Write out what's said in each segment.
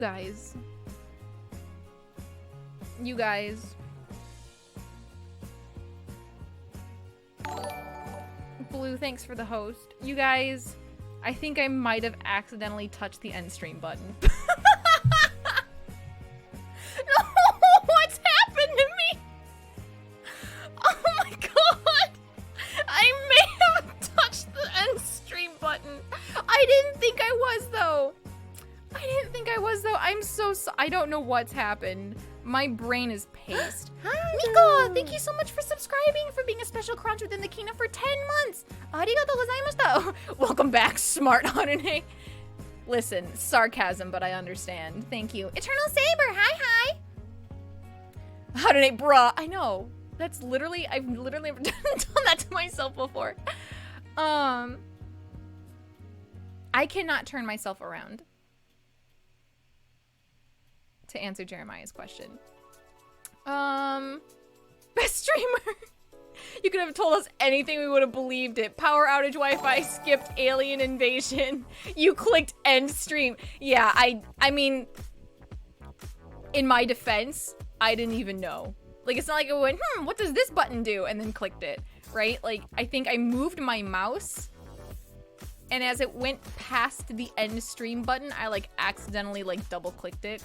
Guys. You guys. Blue, thanks for the host. You guys, I think I might have accidentally touched the end stream button. No, what's happened to me? Oh my god! I may have touched the end stream button. I didn't think I was though. I'm so I don't know what's happened. My brain is paste. Hi, Miko! Thank you so much for subscribing, for being a special crunch within the kingdom for 10 months. Arigatou gozaimashita. Welcome back, smart Harune. Listen, sarcasm, but I understand. Thank you. Eternal Saber, hi. Harune, bruh. I know. I've literally never done that to myself before. I cannot turn myself around. To answer Jeremiah's question. Best streamer. You could have told us anything, we would have believed it. Power outage Wi-Fi, skipped alien invasion. You clicked end stream. Yeah, I mean, in my defense, I didn't even know. Like, it's not like I went, what does this button do? And then clicked it, right? Like, I think I moved my mouse, and as it went past the end stream button, I, like, accidentally, like, double-clicked it.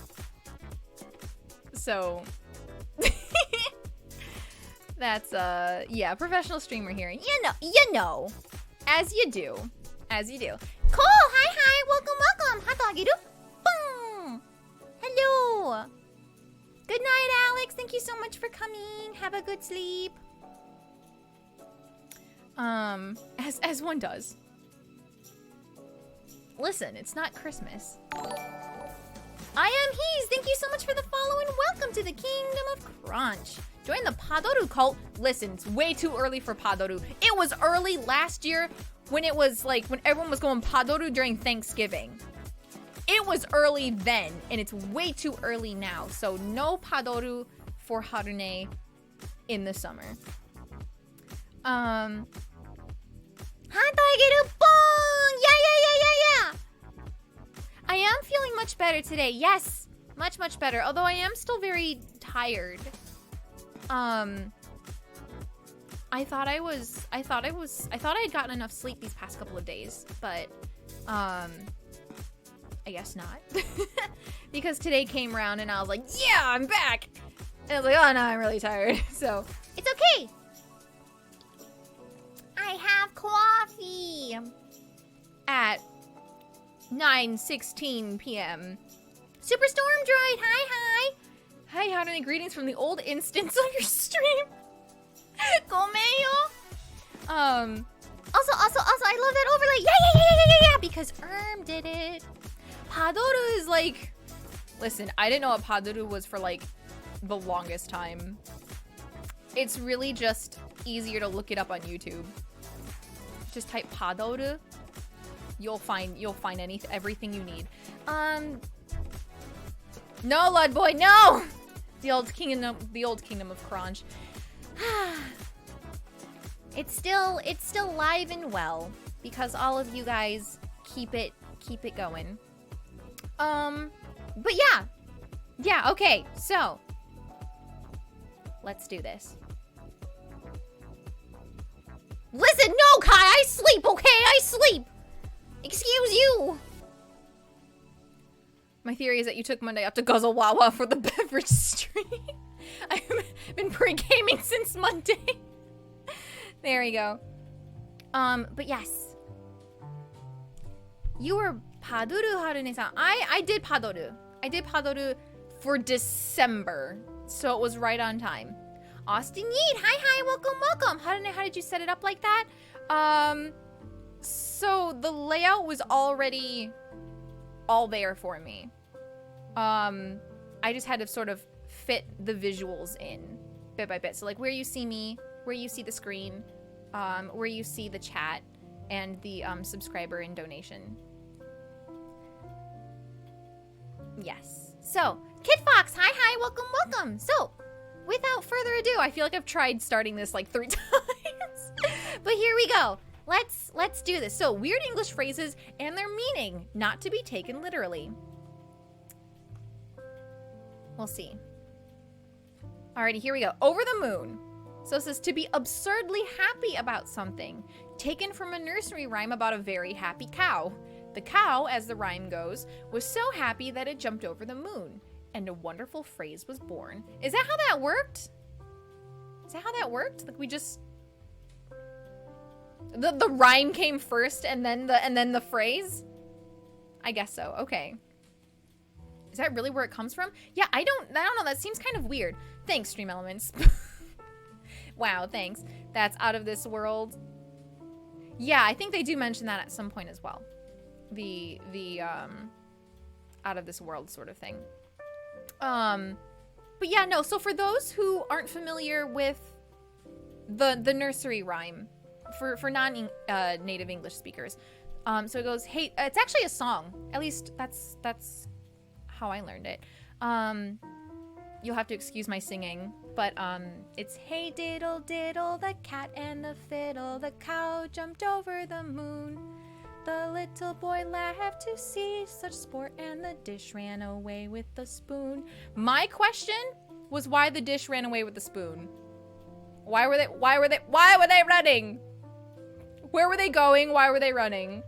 So, that's, yeah, professional streamer here. You know, as you do. Cole, hi, welcome. Hatagiru. Boom. Hello. Good night, Alex. Thank you so much for coming. Have a good sleep. As one does. Listen, it's not Christmas. I am Hees. Thank you so much for the follow and welcome to the Kingdom of Crunch. Join the Padoru cult. Listen, it's way too early for Padoru. It was early last year when it was like when everyone was going Padoru during Thanksgiving. It was early then, and it's way too early now. So no Padoru for Harune in the summer. Hantaigeru Bong! Yeah! I am feeling much better today. Yes, much better. Although I am still very tired. I thought I had gotten enough sleep these past couple of days, but I guess not. Because today came around and I was like, yeah, I'm back. And I was like, oh no, I'm really tired. So it's okay. I have coffee at 9:16 p.m. Super Storm Droid, hi. Hi, Harune, greetings from the old instance of your stream. Gomeyo. Also, I love that overlay. Yeah, because did it. Padoru is like, listen, I didn't know what Padoru was for like the longest time. It's really just easier to look it up on YouTube. Just type Padoru. You'll find everything you need. No, Lud Boy, no! The old kingdom of Crunch. It's still live and well because all of you guys keep it going. But yeah, okay. So let's do this. Listen, no, Kai, I sleep, okay? I sleep. Excuse you! My theory is that you took Monday off to guzzle Wawa for the beverage stream. I've been pre-gaming since Monday. There we go. But yes. You were Padoru, Harune-san. I did Padoru. I did Padoru for December, so it was right on time. Austin Yeet, hi, welcome. Harune, how did you set it up like that? So the layout was already all there for me. I just had to sort of fit the visuals in bit by bit. So like where you see me, where you see the screen, where you see the chat, and the subscriber and donation. Yes. So, Kid Fox, hi, welcome. So, without further ado, I feel like I've tried starting this like 3 times. But here we go. Let's do this. So, weird English phrases and their meaning, not to be taken literally. We'll see. Alrighty, here we go. Over the moon. So it says, to be absurdly happy about something. Taken from a nursery rhyme about a very happy cow. The cow, as the rhyme goes, was so happy that it jumped over the moon. And a wonderful phrase was born. Is that how that worked? Is that how that worked? Like we just... The rhyme came first and then the phrase? I guess so. Okay. Is that really where it comes from? Yeah, I don't know. That seems kind of weird. Thanks, Stream Elements. Wow, thanks. That's out of this world. Yeah, I think they do mention that at some point as well. The out of this world sort of thing. But yeah, no, so for those who aren't familiar with the nursery rhyme for non-native English speakers, so it goes, hey, it's actually a song. At least that's how I learned it. You'll have to excuse my singing, but it's hey diddle diddle, the cat and the fiddle, the cow jumped over the moon. The little boy laughed to see such sport, and the dish ran away with the spoon. My question was why the dish ran away with the spoon. Why were they running? Where were they going? Why were they running?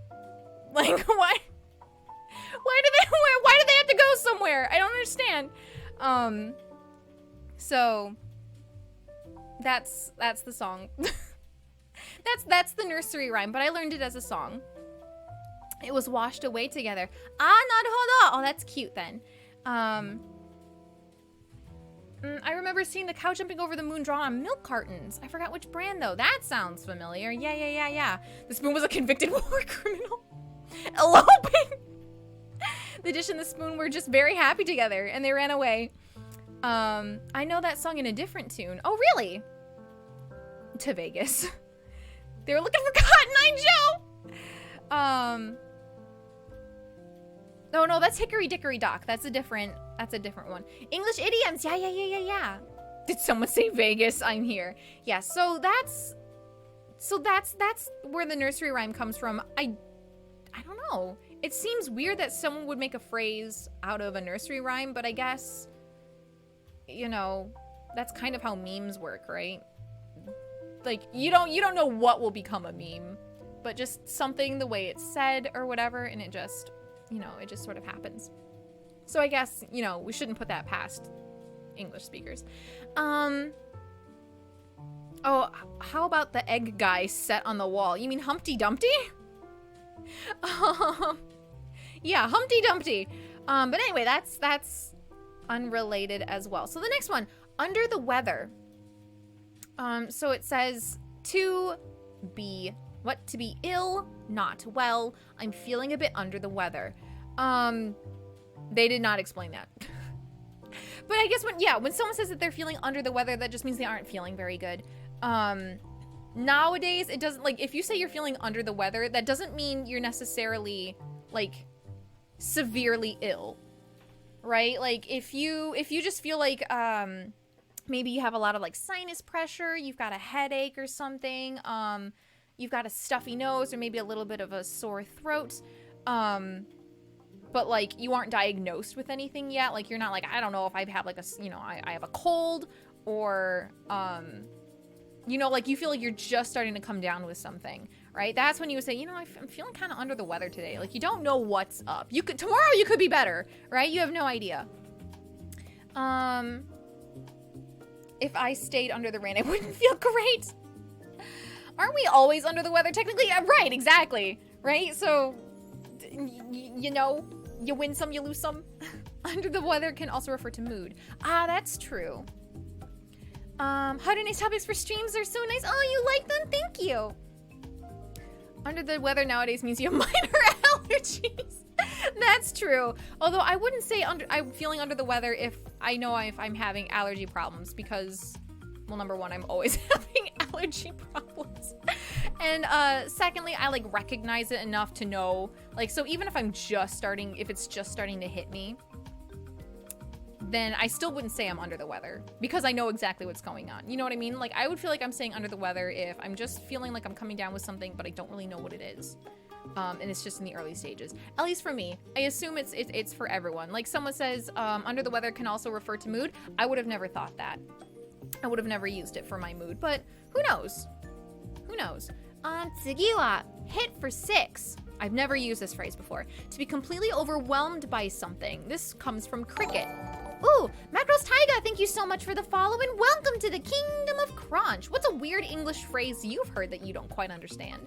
Like, why do they have to go somewhere? I don't understand. So that's the song. that's the nursery rhyme, but I learned it as a song. It was washed away together. Naruhodo! Oh, that's cute then. I remember seeing the cow jumping over the moon drawn on milk cartons. I forgot which brand though. That sounds familiar. Yeah. The spoon was a convicted war criminal. Eloping! The dish and the spoon were just very happy together and they ran away. I know that song in a different tune. Oh, really? To Vegas. They were looking for Cotton Eye Joe! Oh no, that's Hickory Dickory Dock. That's a different one. English idioms. Yeah. Did someone say Vegas? I'm here. Yeah, so that's where the nursery rhyme comes from. I don't know. It seems weird that someone would make a phrase out of a nursery rhyme, but I guess, you know, that's kind of how memes work, right? Like you don't know what will become a meme, but just something the way it's said or whatever, and it just, you know, it just sort of happens. So I guess, you know, we shouldn't put that past English speakers. Oh, how about the egg guy set on the wall? You mean Humpty Dumpty? Yeah, Humpty Dumpty. But anyway, that's unrelated as well. So the next one, under the weather. So it says to be ill, not well. I'm feeling a bit under the weather. They did not explain that. But I guess when someone says that they're feeling under the weather, that just means they aren't feeling very good. Nowadays, it doesn't, like, if you say you're feeling under the weather, that doesn't mean you're necessarily, like, severely ill, right? Like, if you just feel like, maybe you have a lot of, like, sinus pressure, you've got a headache or something, you've got a stuffy nose or maybe a little bit of a sore throat, but, like, you aren't diagnosed with anything yet. Like, you're not like, I don't know if I have, like, I have a cold, or, you know, like, you feel like you're just starting to come down with something, right? That's when you would say, you know, I'm feeling kind of under the weather today. Like, you don't know what's up. Tomorrow you could be better, right? You have no idea. If I stayed under the rain, I wouldn't feel great. Aren't we always under the weather? Technically, right, exactly, right? So, you know, you win some, you lose some. Under the weather can also refer to mood. Ah, that's true. Harune's topics for streams are so nice. Oh, you like them? Thank you. Under the weather nowadays means you have minor allergies. That's true. Although I wouldn't say I'm feeling under the weather if I know if I'm having allergy problems, because, well, number one, I'm always having allergy problems. And secondly, I, like, recognize it enough to know, like, so even if it's just starting to hit me, then I still wouldn't say I'm under the weather, because I know exactly what's going on. You know what I mean? Like, I would feel like I'm saying under the weather if I'm just feeling like I'm coming down with something, but I don't really know what it is. And it's just in the early stages. At least for me. I assume it's for everyone. Like someone says, under the weather can also refer to mood. I would have never thought that. I would have never used it for my mood, but who knows? Who knows? 次は hit for 6. I've never used this phrase before. To be completely overwhelmed by something. This comes from Cricket. Ooh, Macros Taiga, thank you so much for the follow and welcome to the Kingdom of Crunch. What's a weird English phrase you've heard that you don't quite understand?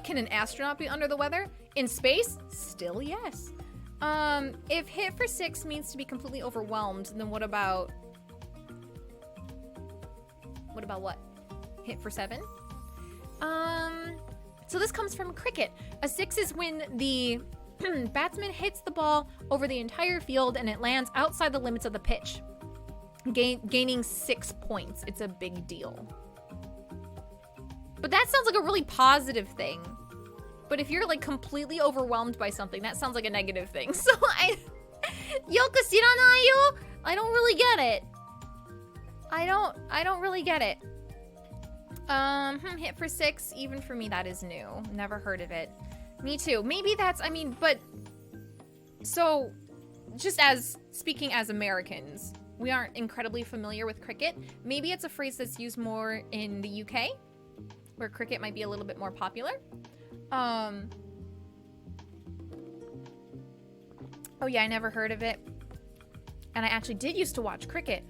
Can an astronaut be under the weather? In space? Still yes. If hit for 6 means to be completely overwhelmed, then what about what? Hit for 7? So this comes from Cricket. A 6 is when the batsman hits the ball over the entire field and it lands outside the limits of the pitch, gaining 6 points. It's a big deal. But that sounds like a really positive thing. But if you're like completely overwhelmed by something, that sounds like a negative thing. So Yoka shiranai yo? I don't really get it. I don't really get it. Hit for 6, even for me that is new. Never heard of it. Me too. Maybe that's, I mean, but so just as speaking as Americans, we aren't incredibly familiar with cricket. Maybe it's a phrase that's used more in the UK, where cricket might be a little bit more popular. Oh yeah, I never heard of it. And I actually did used to watch cricket.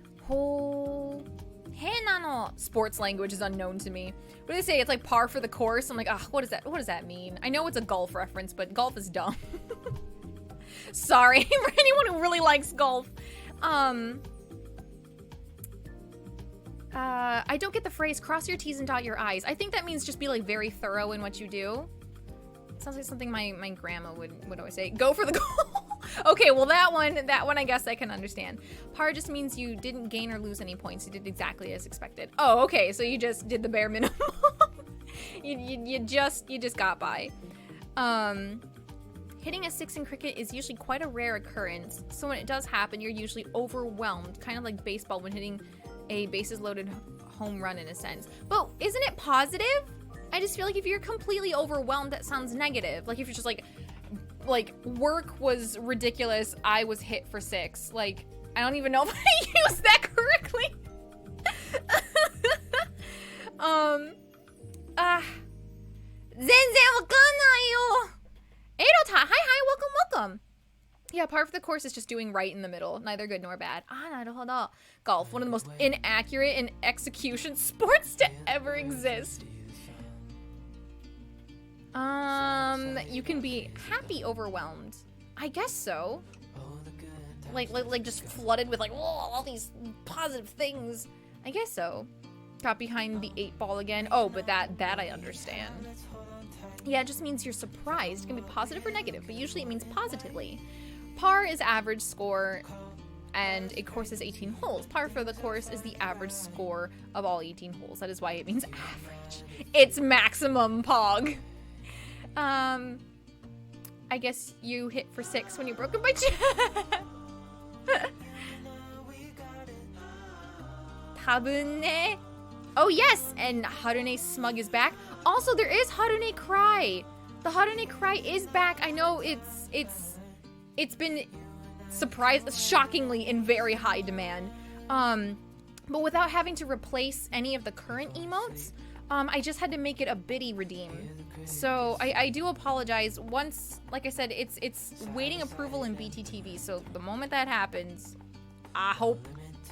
Sports language is unknown to me. What do they say? It's like par for the course. I'm like, ah, what is that? What does that mean? I know it's a golf reference, but golf is dumb. Sorry for anyone who really likes golf. I don't get the phrase cross your T's and dot your I's. I think that means just be like very thorough in what you do. Sounds like something my grandma would always say. Go for the goal. Okay, well that one I guess I can understand. Par just means you didn't gain or lose any points. You did exactly as expected. Oh, okay, so you just did the bare minimum. you just got by. Hitting a 6 in cricket is usually quite a rare occurrence. So when it does happen, you're usually overwhelmed, kind of like baseball when hitting a bases loaded home run in a sense. But isn't it positive? I just feel like if you're completely overwhelmed, that sounds negative. Like if you're just like work was ridiculous, I was hit for 6. Like, I don't even know if I used that correctly. Zenzen wakanayo. Eirota, hi, welcome. Yeah, par for the course is just doing right in the middle. Neither good nor bad. Naruhodo. Golf, one of the most inaccurate in execution sports to ever exist. You can be happy overwhelmed. I guess so. Like just flooded with like, whoa, all these positive things. I guess so. Got behind the 8 ball again. Oh, but that I understand. Yeah, it just means you're surprised. It can be positive or negative, but usually it means positively. Par is average score, and a course is 18 holes. Par for the course is the average score of all 18 holes. That is why it means average. It's maximum pog. I guess you hit for 6 when you're broken by Tabune. Oh yes, and Harune Smug is back. Also, there is Harune Cry. The Harune Cry is back. I know it's been shockingly in very high demand. But without having to replace any of the current emotes, I just had to make it a biddy redeem. So I do apologize. Once, like I said, it's waiting approval in BTTV. So the moment that happens, I hope,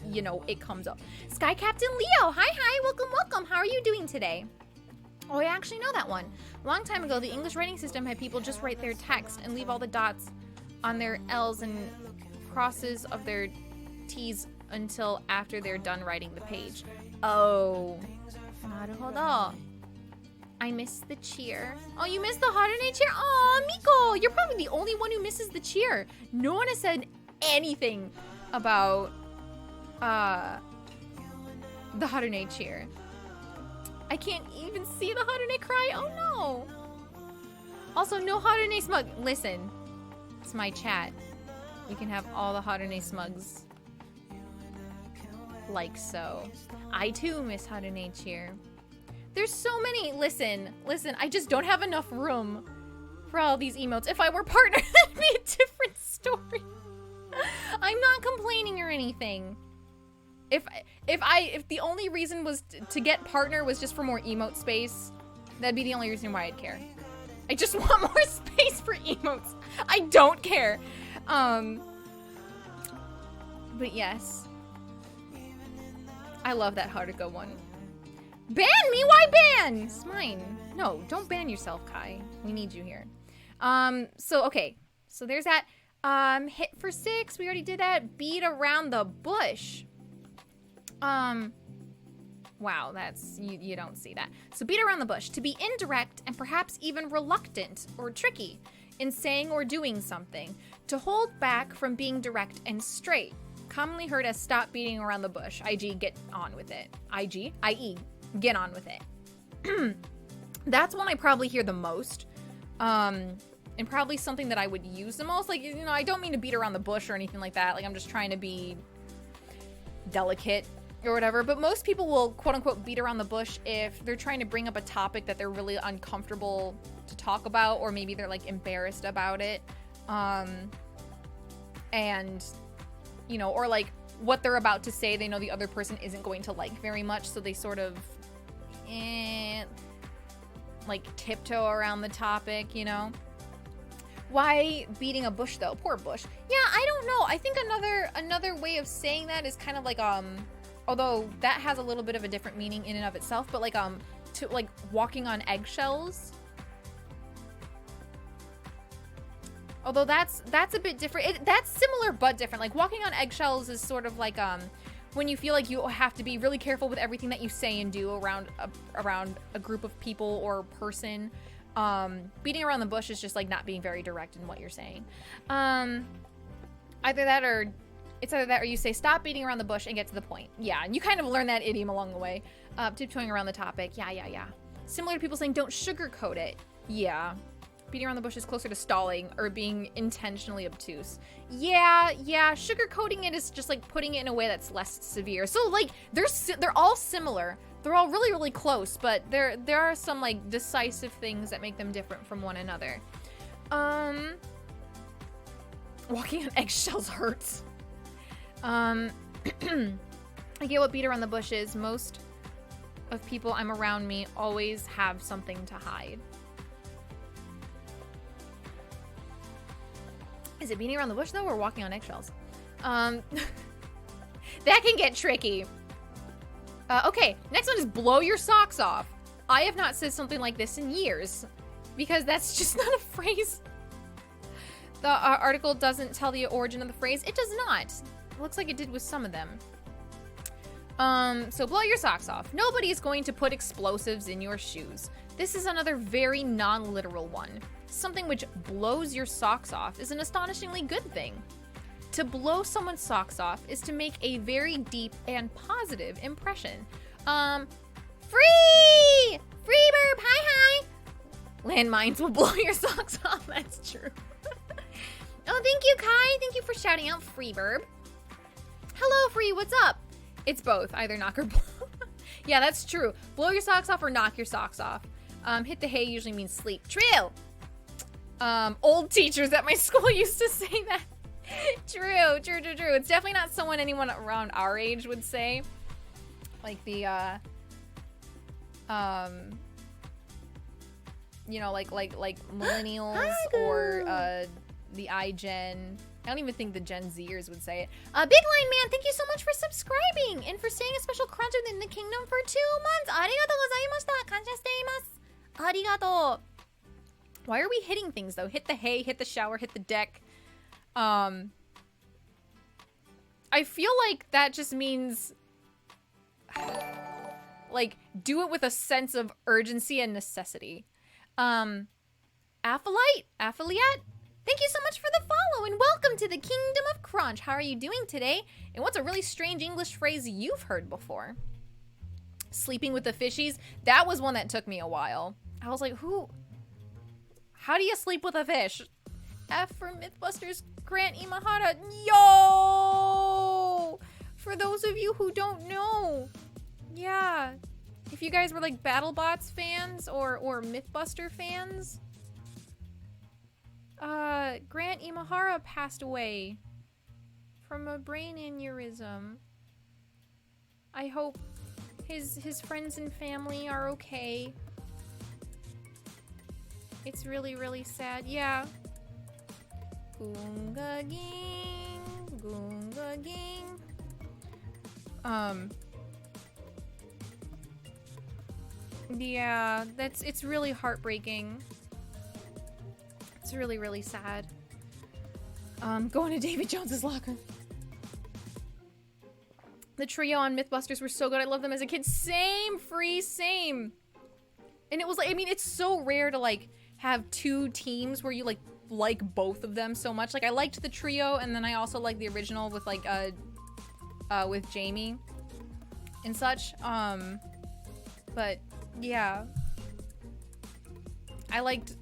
you know, it comes up. Sky Captain Leo, hi, welcome. How are you doing today? Oh, I actually know that one. A long time ago, the English writing system had people just write their text and leave all the dots on their L's and crosses of their T's until after they're done writing the page. Oh, naruhodo. I miss the cheer. Oh, you missed the Harune cheer? Oh, Miko, you're probably the only one who misses the cheer. No one has said anything about the Harune cheer. I can't even see the Harune cry. Oh no. Also, no Harune smug. Listen, it's my chat. You can have all the Harune smugs. Like so. I too miss Harune cheer. There's so many. Listen, I just don't have enough room for all these emotes. If I were partner, that'd be a different story. I'm not complaining or anything. If the only reason was to get partner was just for more emote space, that'd be the only reason why I'd care. I just want more space for emotes. I don't care. But yes. I love that Haruka one. Ban me? Why ban? It's mine. No, don't ban yourself, Kai. We need you here. So okay. So there's that. Hit for 6. We already did that. Beat around the bush. Wow, that's, you don't see that. So beat around the bush. To be indirect and perhaps even reluctant or tricky in saying or doing something. To hold back from being direct and straight. Commonly heard as stop beating around the bush. IG, get on with it. IE, get on with it. That's one I probably hear the most. And probably something that I would use the most. Like, you know, I don't mean to beat around the bush or anything like that. Like, I'm just trying to be delicate or whatever. But most people will, quote unquote, beat around the bush if they're trying to bring up a topic that they're really uncomfortable to talk about, or maybe they're, like, embarrassed about it. And, you know, or, like, what they're about to say, they know the other person isn't going to like very much, so they sort of, like, tiptoe around the topic, you know? Why beating a bush though? Poor bush. Yeah, I don't know. I think another way of saying that is kind of like although that has a little bit of a different meaning in and of itself, but like to like walking on eggshells. Although that's a bit different. That's similar but different. Like walking on eggshells is sort of like when you feel like you have to be really careful with everything that you say and do around a group of people or person. Beating around the bush is just like not being very direct in what you're saying. Either that or you say stop beating around the bush and get to the point. Yeah, and you kind of learn that idiom along the way. Tiptoeing around the topic. Yeah. Similar to people saying don't sugarcoat it. Yeah. Beating around the bush is closer to stalling or being intentionally obtuse. Yeah. Sugarcoating it is just like putting it in a way that's less severe. So like they're all similar. They're all really, really close, but there are some like decisive things that make them different from one another. Walking on eggshells hurts. I get what beat around the bush is. Most of people I'm around me always have something to hide. Is it beating around the bush though, or walking on eggshells? That can get tricky. Okay, next one is blow your socks off. I have not said something like this in years because that's just not a phrase. The article doesn't tell the origin of the phrase. It does not. It looks like it did with some of them. So blow your socks off. Nobody is going to put explosives in your shoes. This is another very non-literal one. Something which blows your socks off is an astonishingly good thing. To blow someone's socks off is to make a very deep and positive impression. Free burp, hi. Landmines will blow your socks off, that's true. Oh, thank you, Kai. Thank you for shouting out free burp. Hello, Free, what's up? It's both, either knock or blow. Yeah, that's true. Blow your socks off or knock your socks off. Hit the hay usually means sleep. True. Old teachers at my school used to say that. True. It's definitely not someone anyone around our age would say. Like the, you know, like millennials or, the iGen. I don't even think the Gen Zers would say it. Big Line Man, thank you so much for subscribing and for staying a special cruncher in the kingdom for 2 months. Arigatou gozaimashita. Kansha shiteimasu. Arigatou. Why are we hitting things though? Hit the hay, hit the shower, hit the deck. I feel like that just means like do it with a sense of urgency and necessity. Affiliate, thank you so much for the follow and welcome to the Kingdom of Crunch. How are you doing today? And what's a really strange English phrase you've heard before? Sleeping with the fishies? That was one that took me a while. I was like, how do you sleep with a fish? F for Mythbusters Grant Imahara. Yo! For those of you who don't know. Yeah. If you guys were like BattleBots fans or Mythbuster fans, Grant Imahara passed away from a brain aneurysm. I hope his friends and family are okay. It's really, really sad. Yeah. Goonga ging, goonga ging. Yeah, it's really heartbreaking. It's really, really sad. Going to Davy Jones's locker. The trio on Mythbusters were so good. I loved them as a kid. Same, Free, same. And it was like, I mean, it's so rare to like have two teams where you like both of them so much. Like I liked the trio, and then I also liked the original with like with Jamie and such. But yeah, I liked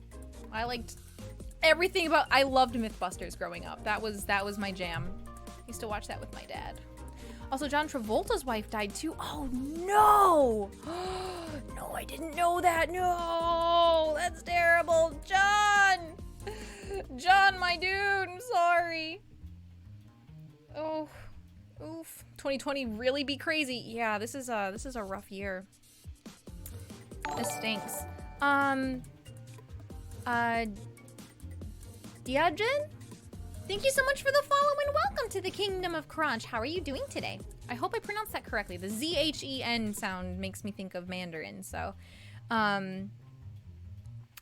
everything about. I loved Mythbusters growing up. That was my jam. I used to watch that with my dad. Also, John Travolta's wife died too. Oh no! No, I didn't know that. No, that's terrible, John. John, my dude, I'm sorry. Oh, oof. 2020 really be crazy. Yeah, this is a rough year. This stinks. Diadrin? Thank you so much for the follow and welcome to the Kingdom of Crunch. How are you doing today? I hope I pronounced that correctly. The Z-H-E-N sound makes me think of Mandarin, so.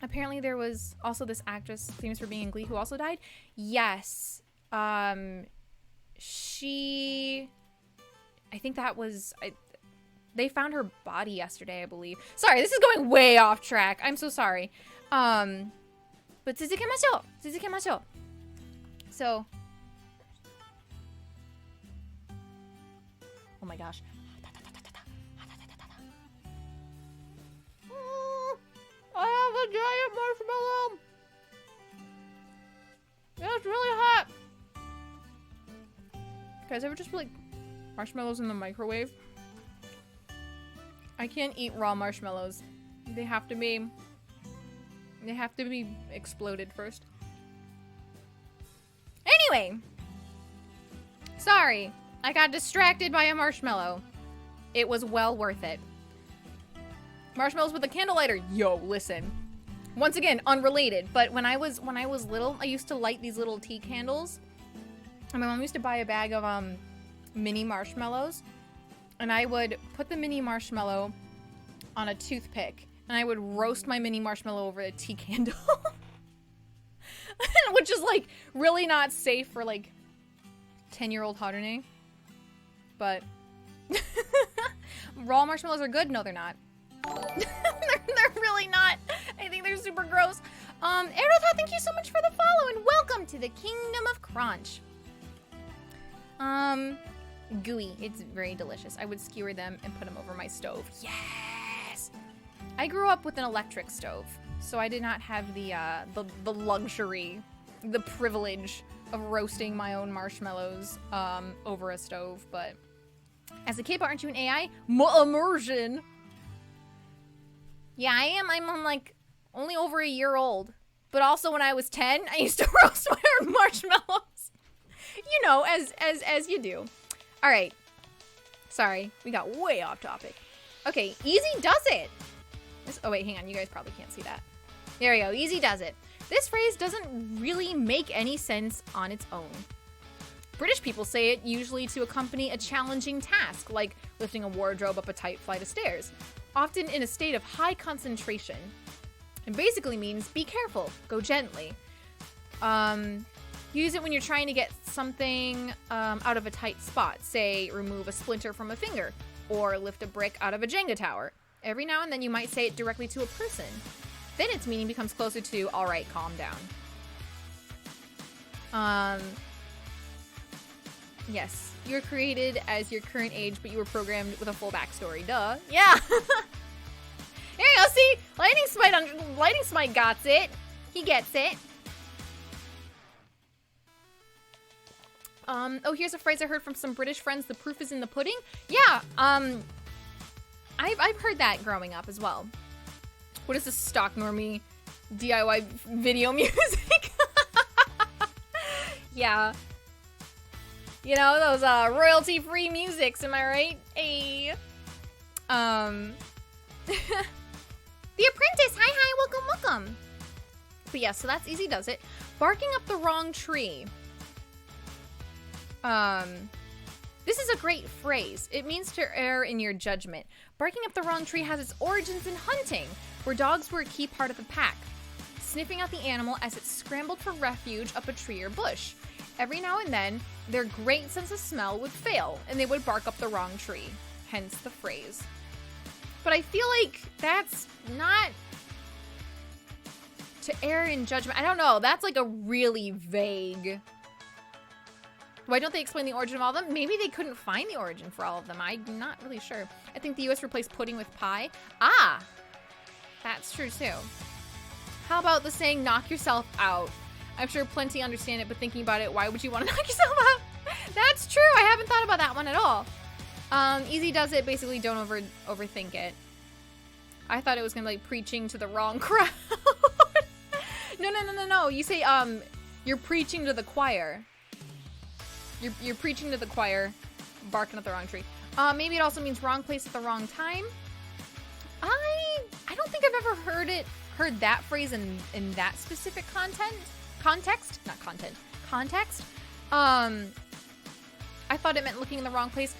Apparently there was also this actress famous for being in Glee who also died. Yes. I think that was, they found her body yesterday, I believe. Sorry, this is going way off track. I'm so sorry. But tsuzukemashou. So, oh my gosh. I have a giant marshmallow. It's really hot. Guys, ever just put like marshmallows in the microwave? I can't eat raw marshmallows. They have to be exploded first. Anyway, sorry, I got distracted by a marshmallow. It was well worth it. Marshmallows with a candle lighter. Yo, listen. Once again, unrelated, but when I was little, I used to light these little tea candles. And my mom used to buy a bag of mini marshmallows, and I would put the mini marshmallow on a toothpick, and I would roast my mini marshmallow over a tea candle. Which is like really not safe for like 10-year-old Harune. But raw marshmallows are good? No, they're not. they're really not. I think they're super gross. Erotha, thank you so much for the follow and welcome to the Kingdom of Crunch. Gooey. It's very delicious. I would skewer them and put them over my stove. Yes! I grew up with an electric stove, so I did not have the luxury, the privilege of roasting my own marshmallows over a stove. But as a kid, aren't you an AI? Immersion. Yeah, I am. I'm like only over a year old. But also when I was 10, I used to roast my own marshmallows. You know, as you do. All right. Sorry, we got way off topic. Okay, easy does it. Oh wait, hang on. You guys probably can't see that. There we go. Easy does it. This phrase doesn't really make any sense on its own. British people say it usually to accompany a challenging task, like lifting a wardrobe up a tight flight of stairs, often in a state of high concentration. It basically means be careful, go gently. Use it when you're trying to get something out of a tight spot, say remove a splinter from a finger, or lift a brick out of a Jenga tower. Every now and then you might say it directly to a person. Then its meaning becomes closer to, all right, calm down. Yes, you're created as your current age, but you were programmed with a full backstory. Duh. Yeah. There you go. See, Lightning Smite got it. He gets it. Oh, here's a phrase I heard from some British friends. The proof is in the pudding. Yeah. I've heard that growing up as well. What is this stock normie DIY video music? Yeah. You know, those royalty-free musics, am I right? Hey. The Apprentice, hi, welcome. But yeah, so that's Easy Does It. Barking up the wrong tree. This is a great phrase. It means to err in your judgment. Barking up the wrong tree has its origins in hunting, where dogs were a key part of the pack, sniffing out the animal as it scrambled for refuge up a tree or bush. Every now and then, their great sense of smell would fail, and they would bark up the wrong tree. Hence the phrase. But I feel like that's not to err in judgment. I don't know. That's like a really vague... Why don't they explain the origin of all of them? Maybe they couldn't find the origin for all of them. I'm not really sure. I think the US replaced pudding with pie. Ah! That's true too. How about the saying, knock yourself out? I'm sure plenty understand it, but thinking about it, why would you want to knock yourself out? That's true. I haven't thought about that one at all. Easy Does It, basically don't overthink it. I thought it was gonna be like preaching to the wrong crowd. No. You say, you're preaching to the choir. You're preaching to the choir, barking at the wrong tree. Maybe it also means wrong place at the wrong time. I don't think I've ever heard that phrase in that specific context. I thought it meant looking in the wrong place.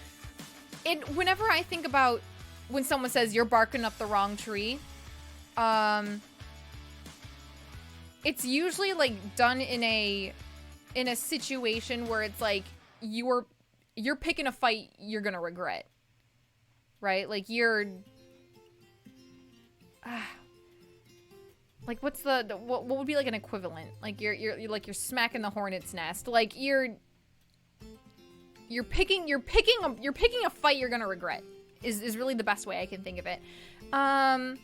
Whenever I think about when someone says you're barking up the wrong tree, it's usually like done in a situation where it's like you're picking a fight you're gonna regret, right? Like you're like what would be like an equivalent? Like you're like you're smacking the hornet's nest. Like you're picking a fight you're gonna regret is really the best way I can think of it. I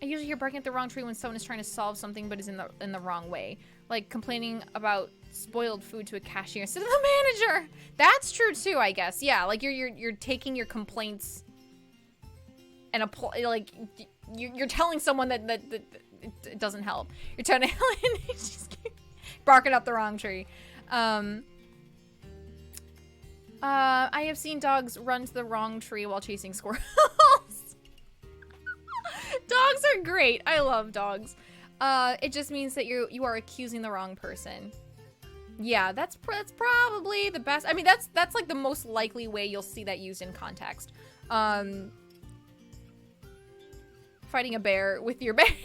usually hear barking at the wrong tree when someone is trying to solve something but is in the wrong way. Like complaining about spoiled food to a cashier instead of the manager. That's true too, I guess. Yeah, like you're taking your complaints and you're telling someone that it doesn't help. You're telling just barking up the wrong tree. I have seen dogs run to the wrong tree while chasing squirrels. Dogs are great. I love dogs. It just means that you are accusing the wrong person. Yeah, that's probably the best. I mean, that's like the most likely way you'll see that used in context. Fighting a bear with your parents.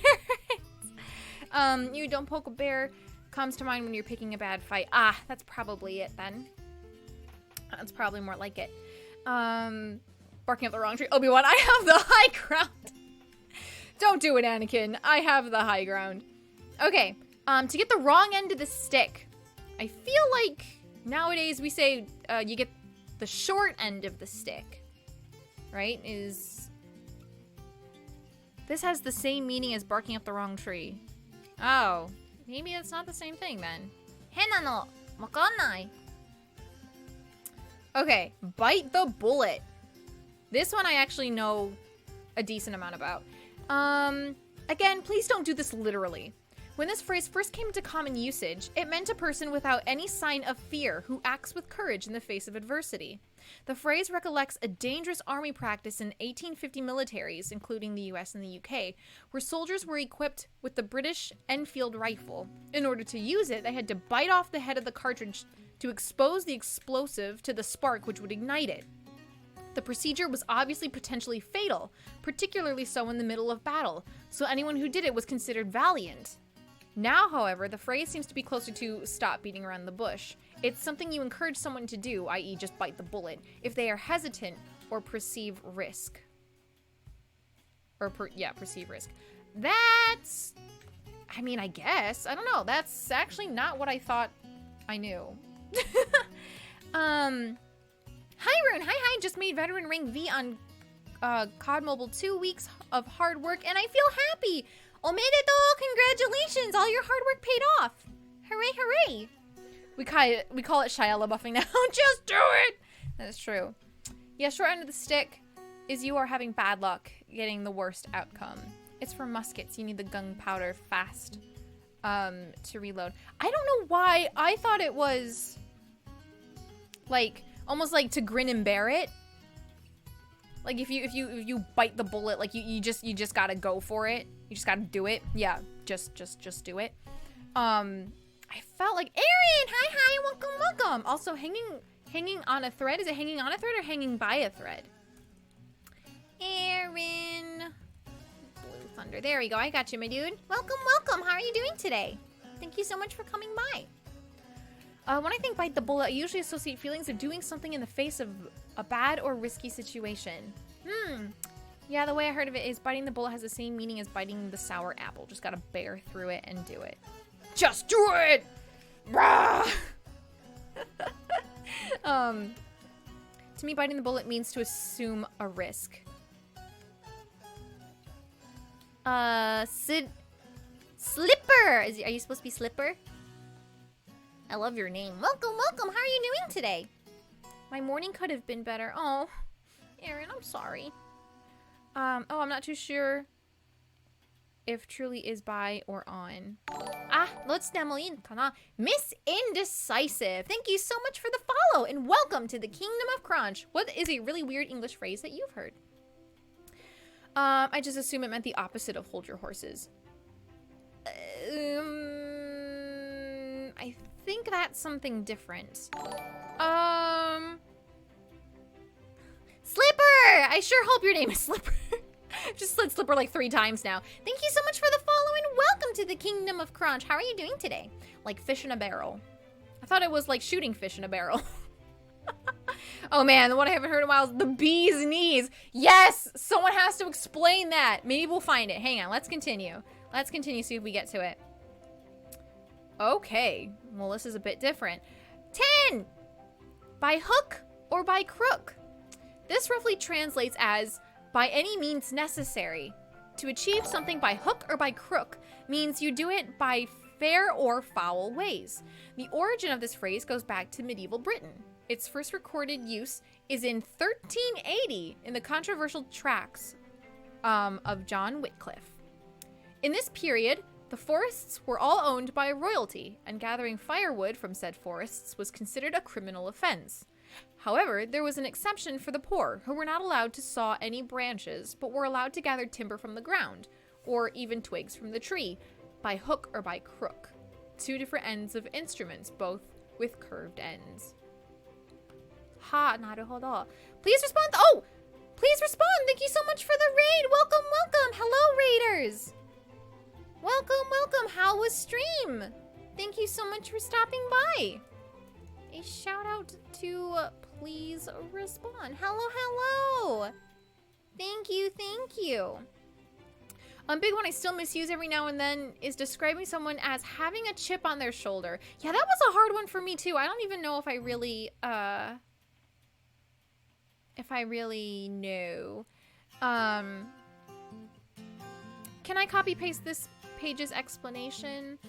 You don't poke a bear comes to mind when you're picking a bad fight. Ah, that's probably it then. That's probably more like it. Barking up the wrong tree. Obi-Wan, I have the high ground. Don't do it, Anakin. I have the high ground. Okay, to get the wrong end of the stick. I feel like nowadays we say you get the short end of the stick, right? This has the same meaning as barking up the wrong tree. Oh, maybe it's not the same thing then. 変なの。わかんない。Okay, bite the bullet. This one I actually know a decent amount about. Again, please don't do this literally. When this phrase first came into common usage, it meant a person without any sign of fear who acts with courage in the face of adversity. The phrase recollects a dangerous army practice in 1850 militaries, including the US and the UK, where soldiers were equipped with the British Enfield rifle. In order to use it, they had to bite off the head of the cartridge to expose the explosive to the spark which would ignite it. The procedure was obviously potentially fatal, particularly so in the middle of battle, so anyone who did it was considered valiant. Now, however, the phrase seems to be closer to stop beating around the bush. It's something you encourage someone to do, i.e. just bite the bullet, if they are hesitant or perceive risk. Perceive risk. That's... I mean, I guess. I don't know. That's actually not what I thought I knew. Hi, Harune. Hi. Just made Veteran Ring V on COD Mobile 2 weeks of hard work, and I feel happy. Omedetou! Congratulations! All your hard work paid off. Hooray! We call it Shia LaBeoufing now. Just do it! That's true. Yeah, short end of the stick. is you are having bad luck getting the worst outcome. It's for muskets. You need the gunpowder fast to reload. I don't know why. I thought it was like almost like to grin and bear it. Like if you bite the bullet, like you just gotta go for it. You just gotta do it. Yeah, just do it. I felt like Aaron, hi, welcome. Also hanging on a thread. Is it hanging on a thread or hanging by a thread? Aaron. Blue Thunder. There we go. I got you, my dude. Welcome. How are you doing today? Thank you so much for coming by. When I think bite the bullet, I usually associate feelings of doing something in the face of a bad or risky situation. Yeah, the way I heard of it is biting the bullet has the same meaning as biting the sour apple. Just gotta bear through it and do it. Just do it! Rah! To me, biting the bullet means to assume a risk. Slipper! Are you supposed to be Slipper? I love your name. Welcome. How are you doing today? My morning could have been better. Oh, Aaron, I'm sorry. I'm not too sure if truly is by or on. Let's demo in kana. Miss Indecisive. Thank you so much for the follow and welcome to the Kingdom of Crunch. What is a really weird English phrase that you've heard? I just assume it meant the opposite of hold your horses. I think that's something different. Slipper! I sure hope your name is Slipper. Just said Slipper like 3 times now. Thank you so much for the follow and welcome to the Kingdom of Crunch. How are you doing today? Like fish in a barrel. I thought it was like shooting fish in a barrel. Oh man, the one I haven't heard in a while is the bee's knees. Yes! Someone has to explain that. Maybe we'll find it. Hang on, let's continue. See if we get to it. Okay, well this is a bit different. 10! By hook or by crook. This roughly translates as by any means necessary. To achieve something by hook or by crook means you do it by fair or foul ways. The origin of this phrase goes back to medieval Britain. Its first recorded use is in 1380 in the controversial tracts of John Wycliffe. In this period, the forests were all owned by royalty, and gathering firewood from said forests was considered a criminal offense. However, there was an exception for the poor, who were not allowed to saw any branches, but were allowed to gather timber from the ground, or even twigs from the tree, by hook or by crook. 2 different ends of instruments, both with curved ends. Ha, naruhodo. Please respond. Oh, please respond. Thank you so much for the raid. Welcome. Hello, raiders. Welcome. How was stream? Thank you so much for stopping by. A shout out to please respond. Hello. Thank you. A big one I still misuse every now and then is describing someone as having a chip on their shoulder. Yeah, that was a hard one for me too. I don't even know if I really know. Can I copy paste this page's explanation?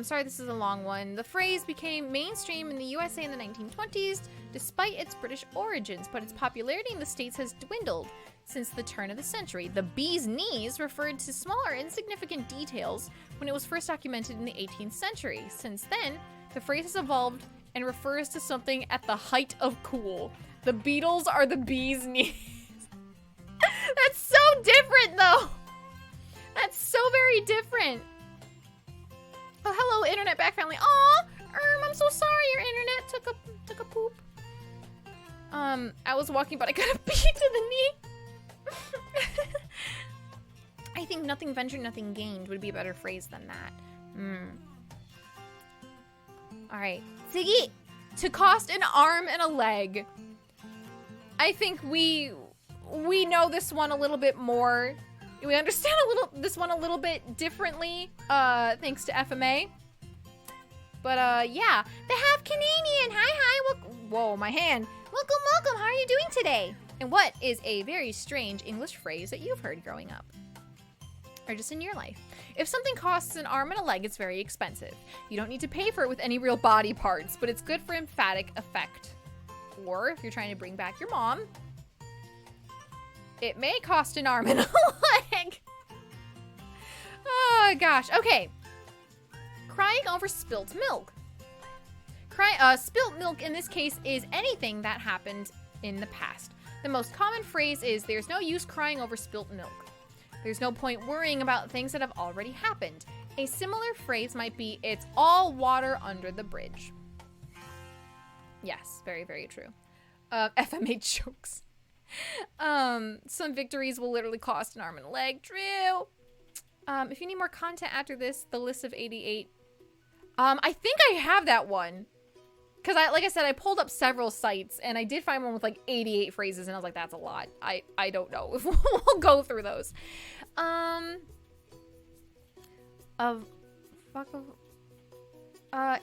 Sorry, this is a long one. The phrase became mainstream in the USA in the 1920s, despite its British origins, but its popularity in the States has dwindled since the turn of the century. The bee's knees referred to smaller, insignificant details when it was first documented in the 18th century. Since then, the phrase has evolved and refers to something at the height of cool. The Beatles are the bee's knees. That's so different, though. That's so very different. Oh, hello, internet back family. Aw, I'm so sorry your internet took a poop. I was walking, but I got a bee to the knee. I think nothing ventured, nothing gained would be a better phrase than that. All right, Siggy, to cost an arm and a leg. I think we know this one a little bit more. We understand this one a little bit differently, thanks to FMA. But yeah, the half Canadian. Hi. Whoa, my hand. Welcome. How are you doing today? And what is a very strange English phrase that you've heard growing up? Or just in your life? If something costs an arm and a leg, it's very expensive. You don't need to pay for it with any real body parts, but it's good for emphatic effect. Or if you're trying to bring back your mom, It may cost an arm and a leg. Oh, gosh. Okay. Crying over spilt milk. Spilt milk in this case is anything that happened in the past. The most common phrase is, there's no use crying over spilt milk. There's no point worrying about things that have already happened. A similar phrase might be, it's all water under the bridge. Yes, very, very true. FMH jokes. Some victories will literally cost an arm and a leg. True. If you need more content after this, the list of 88. I think I have that one. Because like I said, I pulled up several sites and I did find one with like 88 phrases and I was like, that's a lot. I don't know if we'll go through those.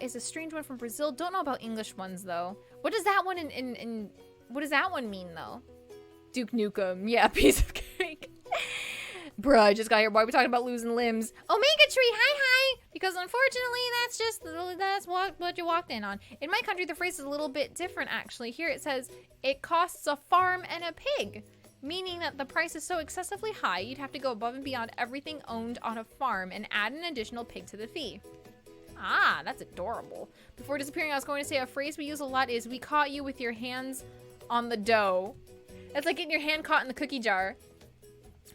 Is a strange one from Brazil. Don't know about English ones though. What does that one what does that one mean though? Duke Nukem. Yeah, piece of cake. Bruh, I just got here. Why are we talking about losing limbs? Omega Tree, hi. Because unfortunately, that's what you walked in on. In my country, the phrase is a little bit different, actually. Here it says, it costs a farm and a pig. Meaning that the price is so excessively high, you'd have to go above and beyond everything owned on a farm and add an additional pig to the fee. Ah, that's adorable. Before disappearing, I was going to say a phrase we use a lot is, we caught you with your hands on the dough. It's like getting your hand caught in the cookie jar,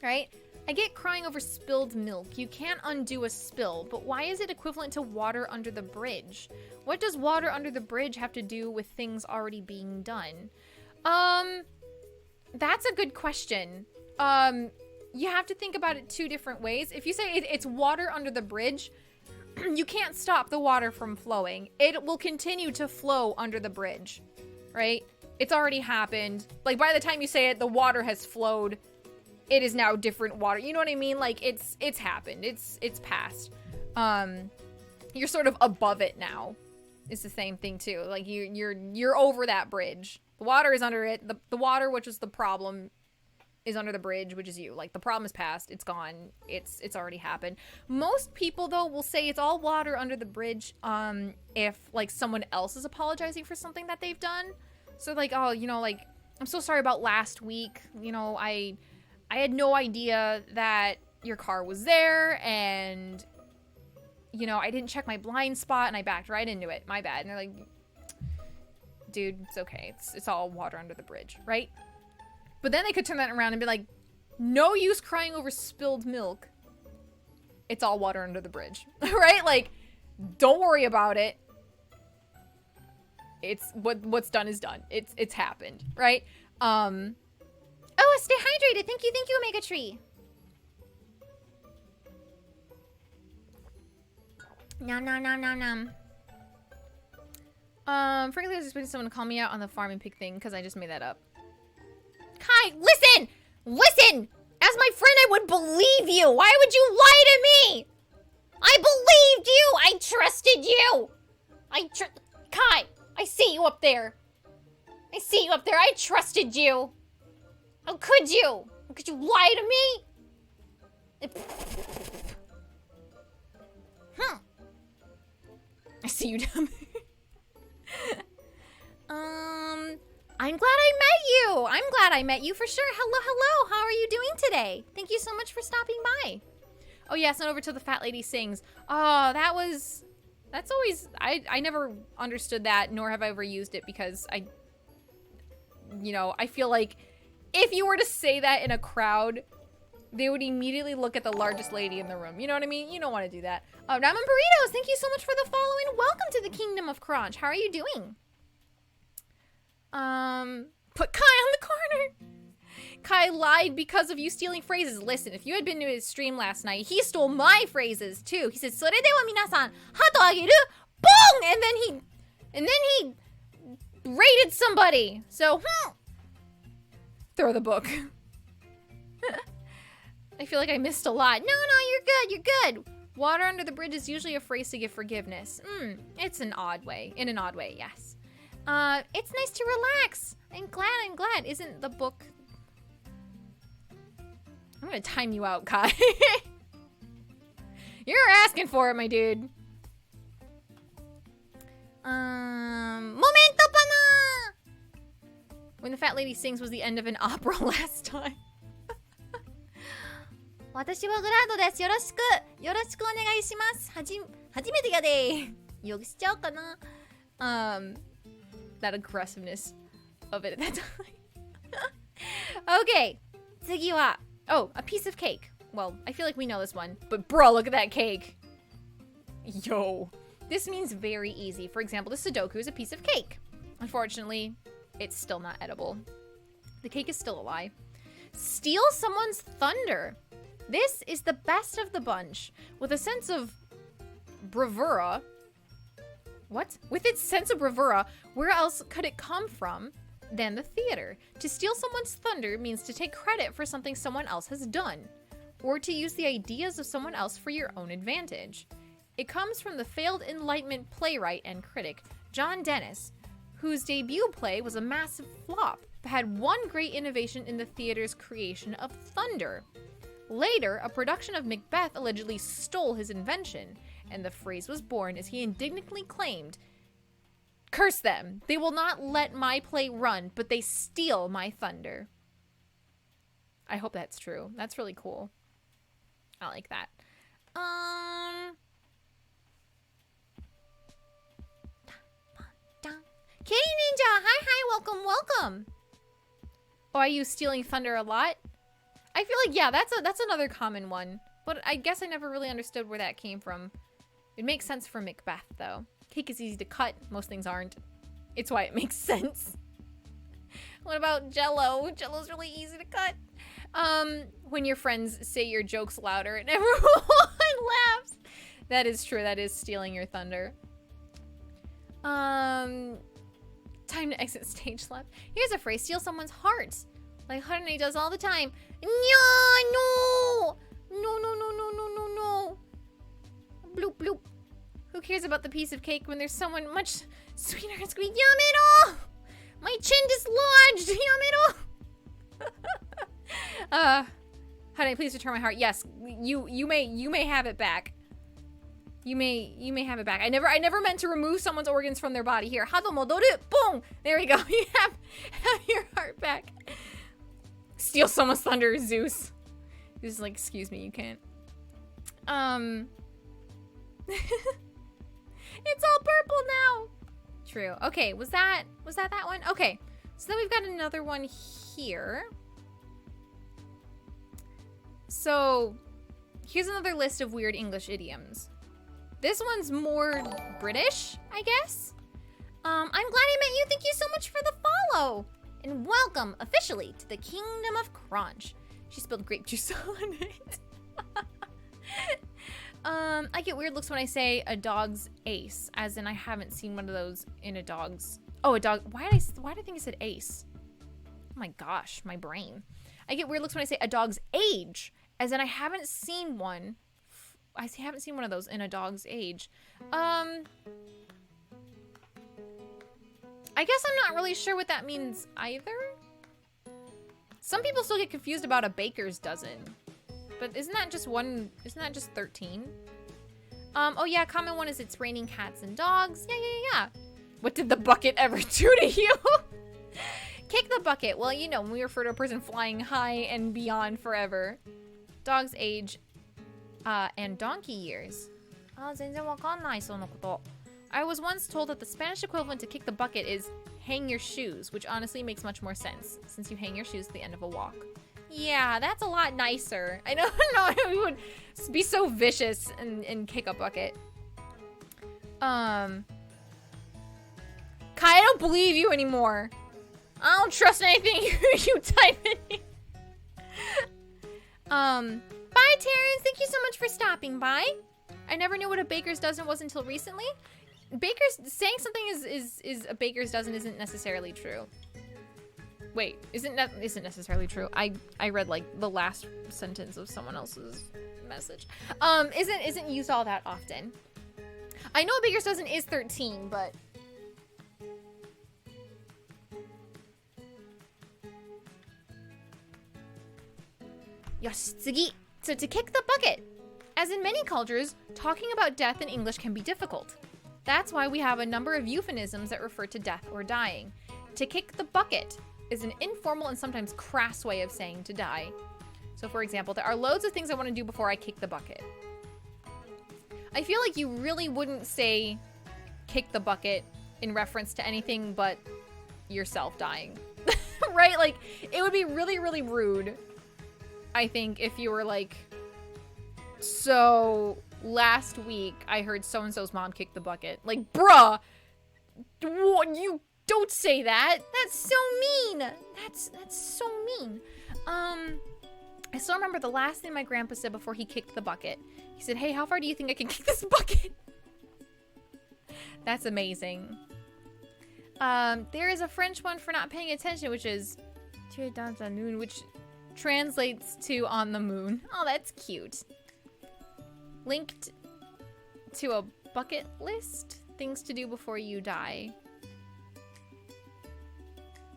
right? I get crying over spilled milk. You can't undo a spill, but why is it equivalent to water under the bridge? What does water under the bridge have to do with things already being done? That's a good question. You have to think about it two different ways. If you say it's water under the bridge, you can't stop the water from flowing. It will continue to flow under the bridge, right? It's already happened. Like, by the time you say it, the water has flowed. It is now different water. You know what I mean? Like, it's happened. It's past. You're sort of above it now. It's the same thing too. Like, you're over that bridge. The water is under it. The water, which is the problem, is under the bridge, which is you. Like, the problem is past. It's gone. It's already happened. Most people, though, will say it's all water under the bridge if, like, someone else is apologizing for something that they've done. So, like, oh, you know, like, I'm so sorry about last week. You know, I had no idea that your car was there, and, you know, I didn't check my blind spot, and I backed right into it. My bad. And they're like, dude, it's okay. It's all water under the bridge, right? But then they could turn that around and be like, no use crying over spilled milk. It's all water under the bridge, right? Like, don't worry about it. It's what's done is done. It's happened, right? Oh, stay hydrated. Thank you, Omega Tree. Nom. Frankly, I was expecting someone to call me out on the farm and pig thing because I just made that up. Kai, listen! Listen! As my friend, I would believe you. Why would you lie to me? I believed you. I trusted you. Kai, I see you up there. I trusted you. How could you? How could you lie to me? I see you down there. I'm glad I met you for sure. Hello. How are you doing today? Thank you so much for stopping by. Oh yes, and over till the fat lady sings. Oh, that's always, I never understood that, nor have I ever used it because I feel like if you were to say that in a crowd, they would immediately look at the largest lady in the room. You know what I mean? You don't want to do that. Ramen Burritos, thank you so much for the follow and welcome to the Kingdom of Crunch. How are you doing? Put Kai on the corner. Kai lied because of you stealing phrases. Listen, if you had been to his stream last night, he stole my phrases too. He said, "Sore dewa minasan, hato ageru, boom!" And then he raided somebody. So, throw the book. I feel like I missed a lot. No, you're good. Water under the bridge is usually a phrase to give forgiveness. It's an odd way. In an odd way, yes. It's nice to relax. I'm glad. Isn't the book... I'm gonna time you out, Kai. You're asking for it, my dude. Momento pana! When the fat lady sings was the end of an opera last time. 私はグラードです。よろしくお願いします。初めてやで。よくしちゃおうかな。That aggressiveness of it at that time. Okay. 次は Oh, a piece of cake. Well, I feel like we know this one. But bro, look at that cake. Yo. This means very easy. For example, the Sudoku is a piece of cake. Unfortunately, it's still not edible. The cake is still a lie. Steal someone's thunder. This is the best of the bunch. With a sense of bravura. What? With its sense of bravura, where else could it come from than the theater? To steal someone's thunder means to take credit for something someone else has done, or to use the ideas of someone else for your own advantage. It comes from the failed Enlightenment playwright and critic, John Dennis, whose debut play was a massive flop, but had one great innovation in the theater's creation of thunder. Later, a production of Macbeth allegedly stole his invention, and the phrase was born as he indignantly claimed, "Curse them! They will not let my play run, but they steal my thunder." I hope that's true. That's really cool. I like that. Kitty Ninja! Hi, welcome! Oh, are you stealing thunder a lot? I feel like, yeah, that's another common one. But I guess I never really understood where that came from. It makes sense for Macbeth, though. Cake is easy to cut. Most things aren't. It's why it makes sense. What about Jell-O? Jell-O's really easy to cut. When your friends say your jokes louder and everyone laughs. That is true. That is stealing your thunder. Time to exit stage left. Here's a phrase. Steal someone's heart. Like Harune does all the time. No! Bloop, bloop. Who cares about the piece of cake when there's someone much sweeter and sweet? Yamero! My chin dislodged! Yamero! Harune, please return my heart. Yes, you may have it back. You may have it back. I never meant to remove someone's organs from their body. Here, hado modoru. Boom! There we go. You have your heart back. Steal someone's thunder, Zeus. Zeus is like, excuse me, you can't. It's all purple now. True. Okay, was that one? Okay. So then we've got another one here. So here's another list of weird English idioms. This one's more British, I guess. I'm glad I met you. Thank you so much for the follow. And welcome, officially, to the Kingdom of Crunch. She spilled grape juice on it. I get weird looks when I say a dog's ace, as in I haven't seen one of those in a dog's... Oh, a dog... Why did I think I said ace? Oh my gosh, my brain. I get weird looks when I say a dog's age, as in I haven't seen one... I haven't seen one of those in a dog's age. I guess I'm not really sure what that means either. Some people still get confused about a baker's dozen. But isn't that just 13? Oh yeah, common one is it's raining cats and dogs. Yeah. What did the bucket ever do to you? Kick the bucket. Well, you know, when we refer to a person flying high and beyond forever. Dog's age, and donkey years. I was once told that the Spanish equivalent to kick the bucket is hang your shoes, which honestly makes much more sense, since you hang your shoes at the end of a walk. Yeah, that's a lot nicer. I don't know who would be so vicious and kick a bucket. Kai, I don't believe you anymore. I don't trust anything you type in here. Bye, Terrence. Thank you so much for stopping by. I never knew what a baker's dozen was until recently. Saying something is a baker's dozen isn't necessarily true. Wait, isn't necessarily true. I read like the last sentence of someone else's message. Isn't used all that often. I know a baker's dozen is 13, but Yoshi, tsugi. So to kick the bucket. As in many cultures, talking about death in English can be difficult. That's why we have a number of euphemisms that refer to death or dying. To kick the bucket is an informal and sometimes crass way of saying to die. So for example, there are loads of things I want to do before I kick the bucket. I feel like you really wouldn't say kick the bucket in reference to anything but yourself dying. Right? Like, it would be really, really rude, I think, if you were like, so last week I heard so-and-so's mom kick the bucket. Like, bruh, you don't say that. That's so mean. That's so mean. I still remember the last thing my grandpa said before he kicked the bucket. He said, hey, how far do you think I can kick this bucket? That's amazing. There is a French one for not paying attention, which is which translates to on the moon. Oh, that's cute. Linked to a bucket list? Things to do before you die.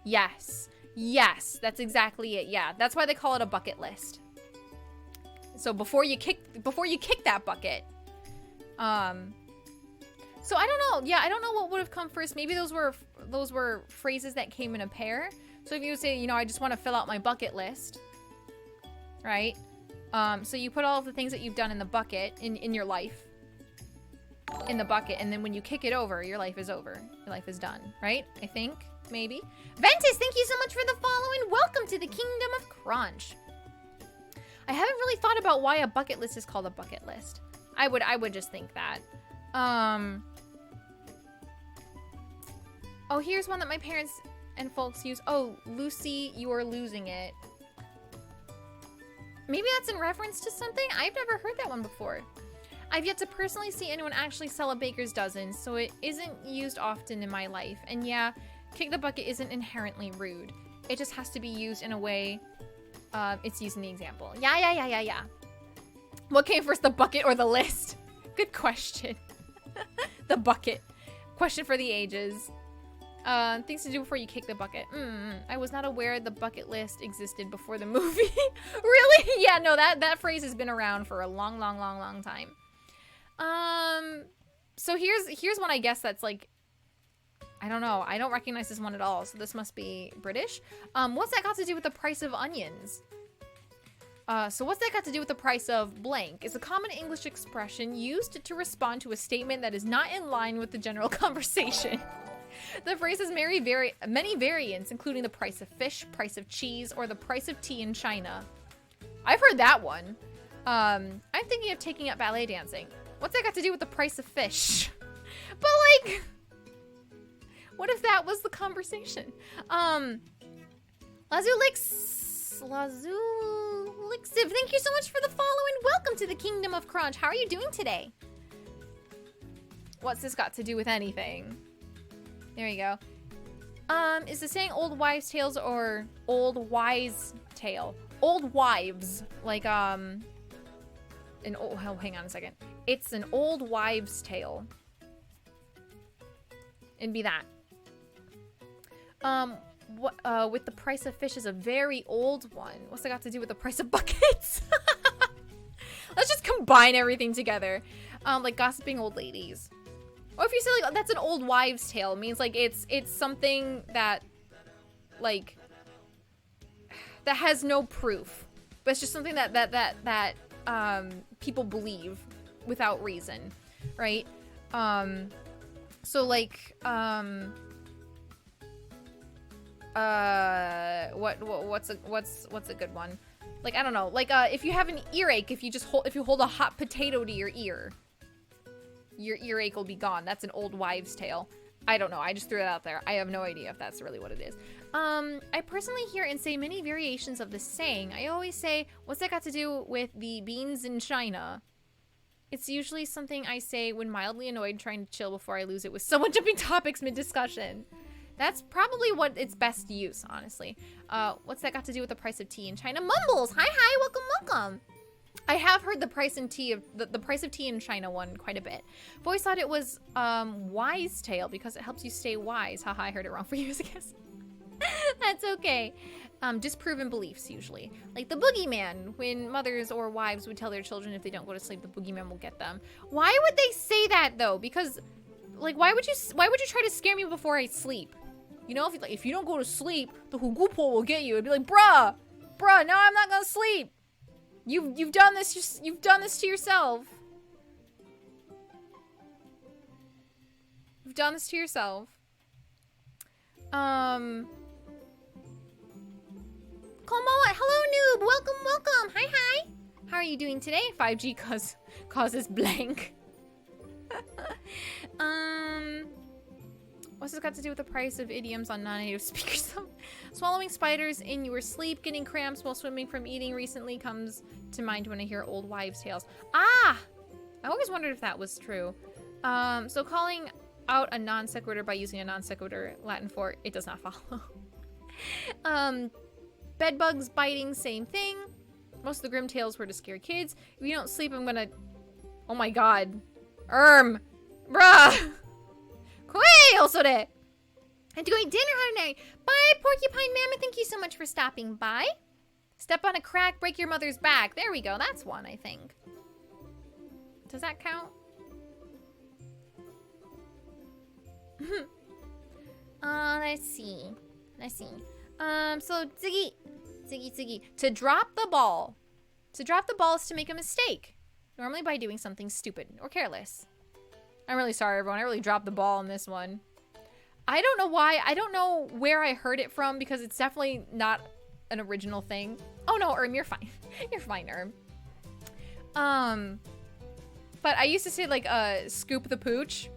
Yes. Yes, that's exactly it. Yeah, that's why they call it a bucket list. So before you kick that bucket. So I don't know. Yeah, I don't know what would have come first. Maybe those were phrases that came in a pair. So if you say, you know, I just want to fill out my bucket list, right? So you put all of the things that you've done in the bucket in your life in the bucket, and then when you kick it over, your life is over. Your life is done, right? I think. Maybe. Ventus, thank you so much for the follow and welcome to the Kingdom of Crunch. I haven't really thought about why a bucket list is called a bucket list. I would just think that. Oh, here's one that my parents and folks use. Oh, Lucy, you are losing it. Maybe that's in reference to something? I've never heard that one before. I've yet to personally see anyone actually sell a baker's dozen, so it isn't used often in my life. And yeah, kick the bucket isn't inherently rude. It just has to be used in a way it's used in the example. Yeah. What came first, the bucket or the list? Good question. The bucket. Question for the ages. Things to do before you kick the bucket. I was not aware the bucket list existed before the movie. Really? Yeah, no, that phrase has been around for a long time. So here's one I guess that's like, I don't know. I don't recognize this one at all, so this must be British. What's that got to do with the price of onions? So what's that got to do with the price of blank? Is a common English expression used to respond to a statement that is not in line with the general conversation. The phrase has many variants, including the price of fish, price of cheese, or the price of tea in China. I've heard that one. I'm thinking of taking up ballet dancing. What's that got to do with the price of fish? But like, what if that was the conversation? Lazulix, thank you so much for the follow and welcome to the Kingdom of Crunch. How are you doing today? What's this got to do with anything? There you go. Is the saying old wives' tales or old wise tale? Old wives, like hang on a second. It's an old wives' tale. It'd be that. With the price of fish is a very old one. What's that got to do with the price of buckets? Let's just combine everything together. Like gossiping old ladies. Or if you say like that's an old wives' tale, it means like it's something that like that has no proof, but it's just something that people believe without reason, right? So like what's a good one? Like I don't know, like if you have an earache, if you hold a hot potato to your earache will be gone. That's an old wives' tale. I don't know. I just threw it out there. I have no idea if that's really what it is. I personally hear and say many variations of the saying. I always say, what's that got to do with the beans in China? It's usually something I say when mildly annoyed trying to chill before I lose it with someone jumping topics mid-discussion. That's probably what it's best to use, honestly. What's that got to do with the price of tea in China? Mumbles! Hi, welcome. I have heard the price of tea in China one quite a bit. I've always thought it was wise tale because it helps you stay wise. Haha, I heard it wrong for years, I guess. That's okay. Disproven beliefs usually. Like the boogeyman, when mothers or wives would tell their children if they don't go to sleep, the boogeyman will get them. Why would they say that though? Because like why would you try to scare me before I sleep? You know, if you don't go to sleep, the Hugupo will get you. It'd be like, bruh, now I'm not gonna sleep. You've done this. You've done this to yourself. You've done this to yourself. Komoa, hello noob. Welcome. Hi. How are you doing today? 5G causes blank. What's this got to do with the price of idioms on non-native speakers? Swallowing spiders in your sleep, getting cramps while swimming from eating recently comes to mind when I hear old wives' tales. Ah! I always wondered if that was true. So calling out a non sequitur by using a non sequitur, Latin for it does not follow. Bed bugs biting, same thing. Most of the grim tales were to scare kids. If you don't sleep, I'm gonna... Oh my god. Bruh! Koi also de. I'm doing dinner, Harune. Bye, Porcupine Mammoth. Thank you so much for stopping by. Step on a crack, break your mother's back. There we go. That's one, I think. Does that count? Let's see. So, Ziggy. To drop the ball. To drop the ball is to make a mistake. Normally by doing something stupid or careless. I'm really sorry, everyone. I really dropped the ball on this one. I don't know why. I don't know where I heard it from because it's definitely not an original thing. Oh no, you're fine. You're fine, But I used to say like, scoop the pooch.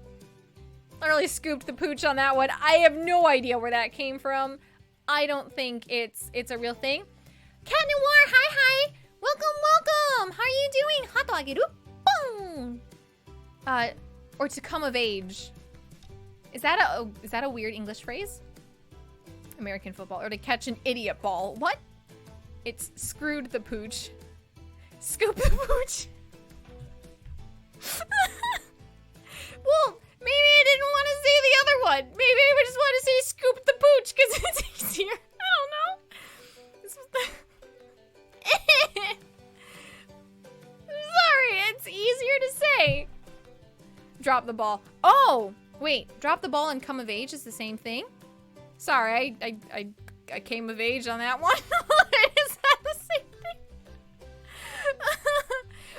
I really scooped the pooch on that one. I have no idea where that came from. I don't think it's a real thing. Cat Noir, hi. Welcome. How are you doing? Hato ageru. Boom. Or to come of age. Is that a weird English phrase? American football. Or to catch an idiot ball. What? It's screwed the pooch. Scoop the pooch. Well, maybe I didn't want to say the other one. Maybe I just want to say scoop the pooch because it's easier. I don't know. This was the... Sorry, it's easier to say. Drop the ball. Oh, wait. Drop the ball and come of age is the same thing? Sorry, I came of age on that one. Is that the same thing?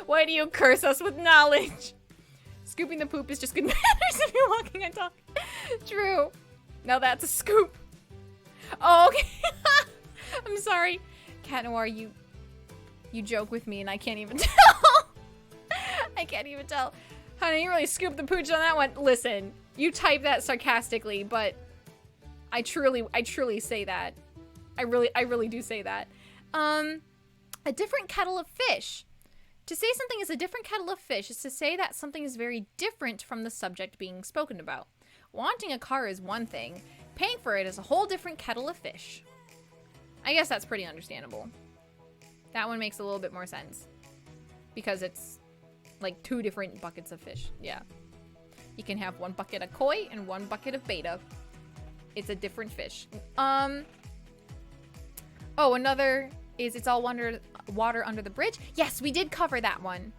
Why do you curse us with knowledge? Scooping the poop is just good manners if you're walking and talking. True. Now that's a scoop. Oh, okay. I'm sorry. Cat Noir, you joke with me and I can't even tell. I can't even tell. Honey, you really scooped the pooch on that one. Listen, you type that sarcastically, but I truly say that. I really do say that. A different kettle of fish. To say something is a different kettle of fish is to say that something is very different from the subject being spoken about. Wanting a car is one thing. Paying for it is a whole different kettle of fish. I guess that's pretty understandable. That one makes a little bit more sense. Because it's like two different buckets of fish. Yeah. You can have one bucket of koi and one bucket of beta. It's a different fish. Oh, another is it's all water under the bridge. Yes, we did cover that one.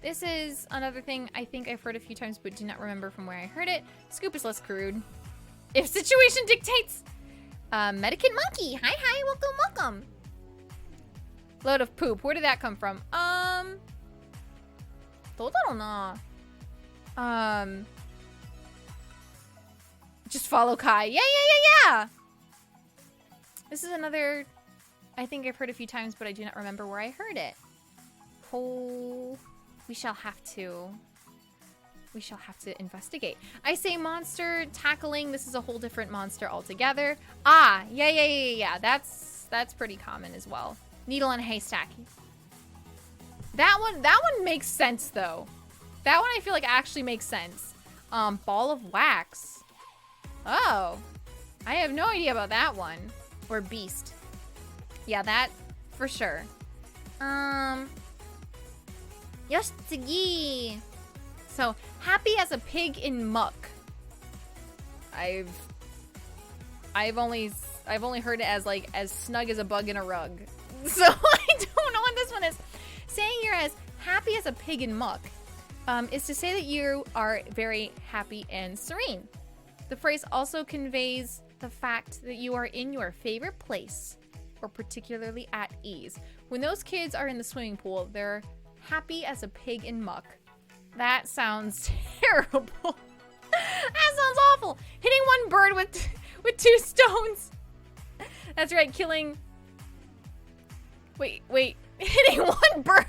This is another thing I think I've heard a few times, but do not remember from where I heard it. Scoop is less crude. If situation dictates. Medicate Monkey. Hi, welcome. Load of poop. Where did that come from? Just follow Kai. Yeah. This is another, I think I've heard a few times, but I do not remember where I heard it. Oh, we shall have to investigate. I say monster tackling. This is a whole different monster altogether. Ah, yeah. That's pretty common as well. Needle in a haystack. That one makes sense though. That one I feel like actually makes sense. Ball of wax. Oh, I have no idea about that one. Or beast. Yeah, that for sure. Yoshitsugi. So, happy as a pig in muck. I've only heard it as like as snug as a bug in a rug. So I don't know what this one is. Saying you're as happy as a pig in muck is to say that you are very happy and serene. The phrase also conveys the fact that you are in your favorite place or particularly at ease. When those kids are in the swimming pool, they're happy as a pig in muck. That sounds terrible. That sounds awful. Hitting one bird with 2 stones. That's right, killing... Wait. Hitting one bird.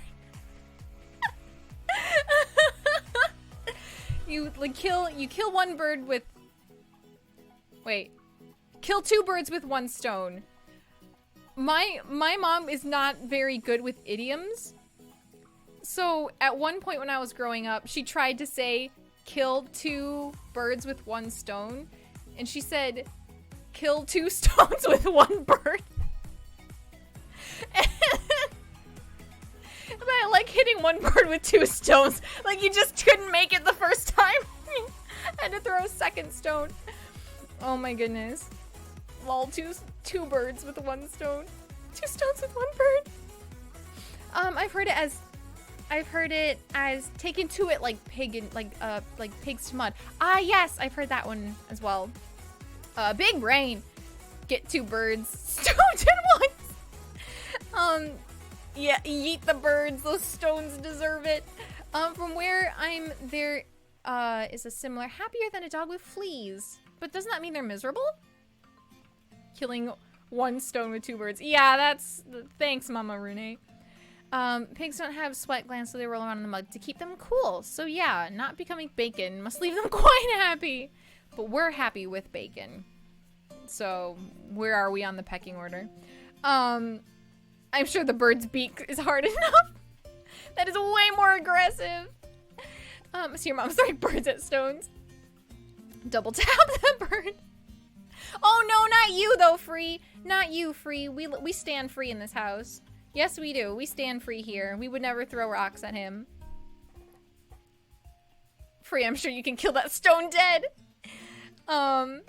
You kill one bird with... Wait. Kill 2 birds with 1 stone. My mom is not very good with idioms. So at one point when I was growing up, she tried to say, kill 2 birds with 1 stone. And she said, kill 2 stones with 1 bird. But I like hitting one bird with 2 stones. Like you just couldn't make it the first time. I had to throw a second stone. Oh my goodness. Lol, two birds with 1 stone. 2 stones with 1 bird. I've heard it as taken to it like pig and like pigs to mud. Ah yes, I've heard that one as well. Big brain. Get 2 birds stoned at once. Yeah, yeet the birds. Those stones deserve it. From where I'm, there is a similar happier than a dog with fleas. But doesn't that mean they're miserable? Killing 1 stone with 2 birds. Yeah, that's... Thanks, Mama Harune. Pigs don't have sweat glands, so they roll around in the mud to keep them cool. So yeah, not becoming bacon must leave them quite happy. But we're happy with bacon. So, where are we on the pecking order? I'm sure the bird's beak is hard enough. That is way more aggressive. So your mom's throwing birds at stones. Double tap the bird. Oh no, not you though, Free. Not you, Free. We stand free in this house. Yes, we do. We stand free here. We would never throw rocks at him. Free, I'm sure you can kill that stone dead. I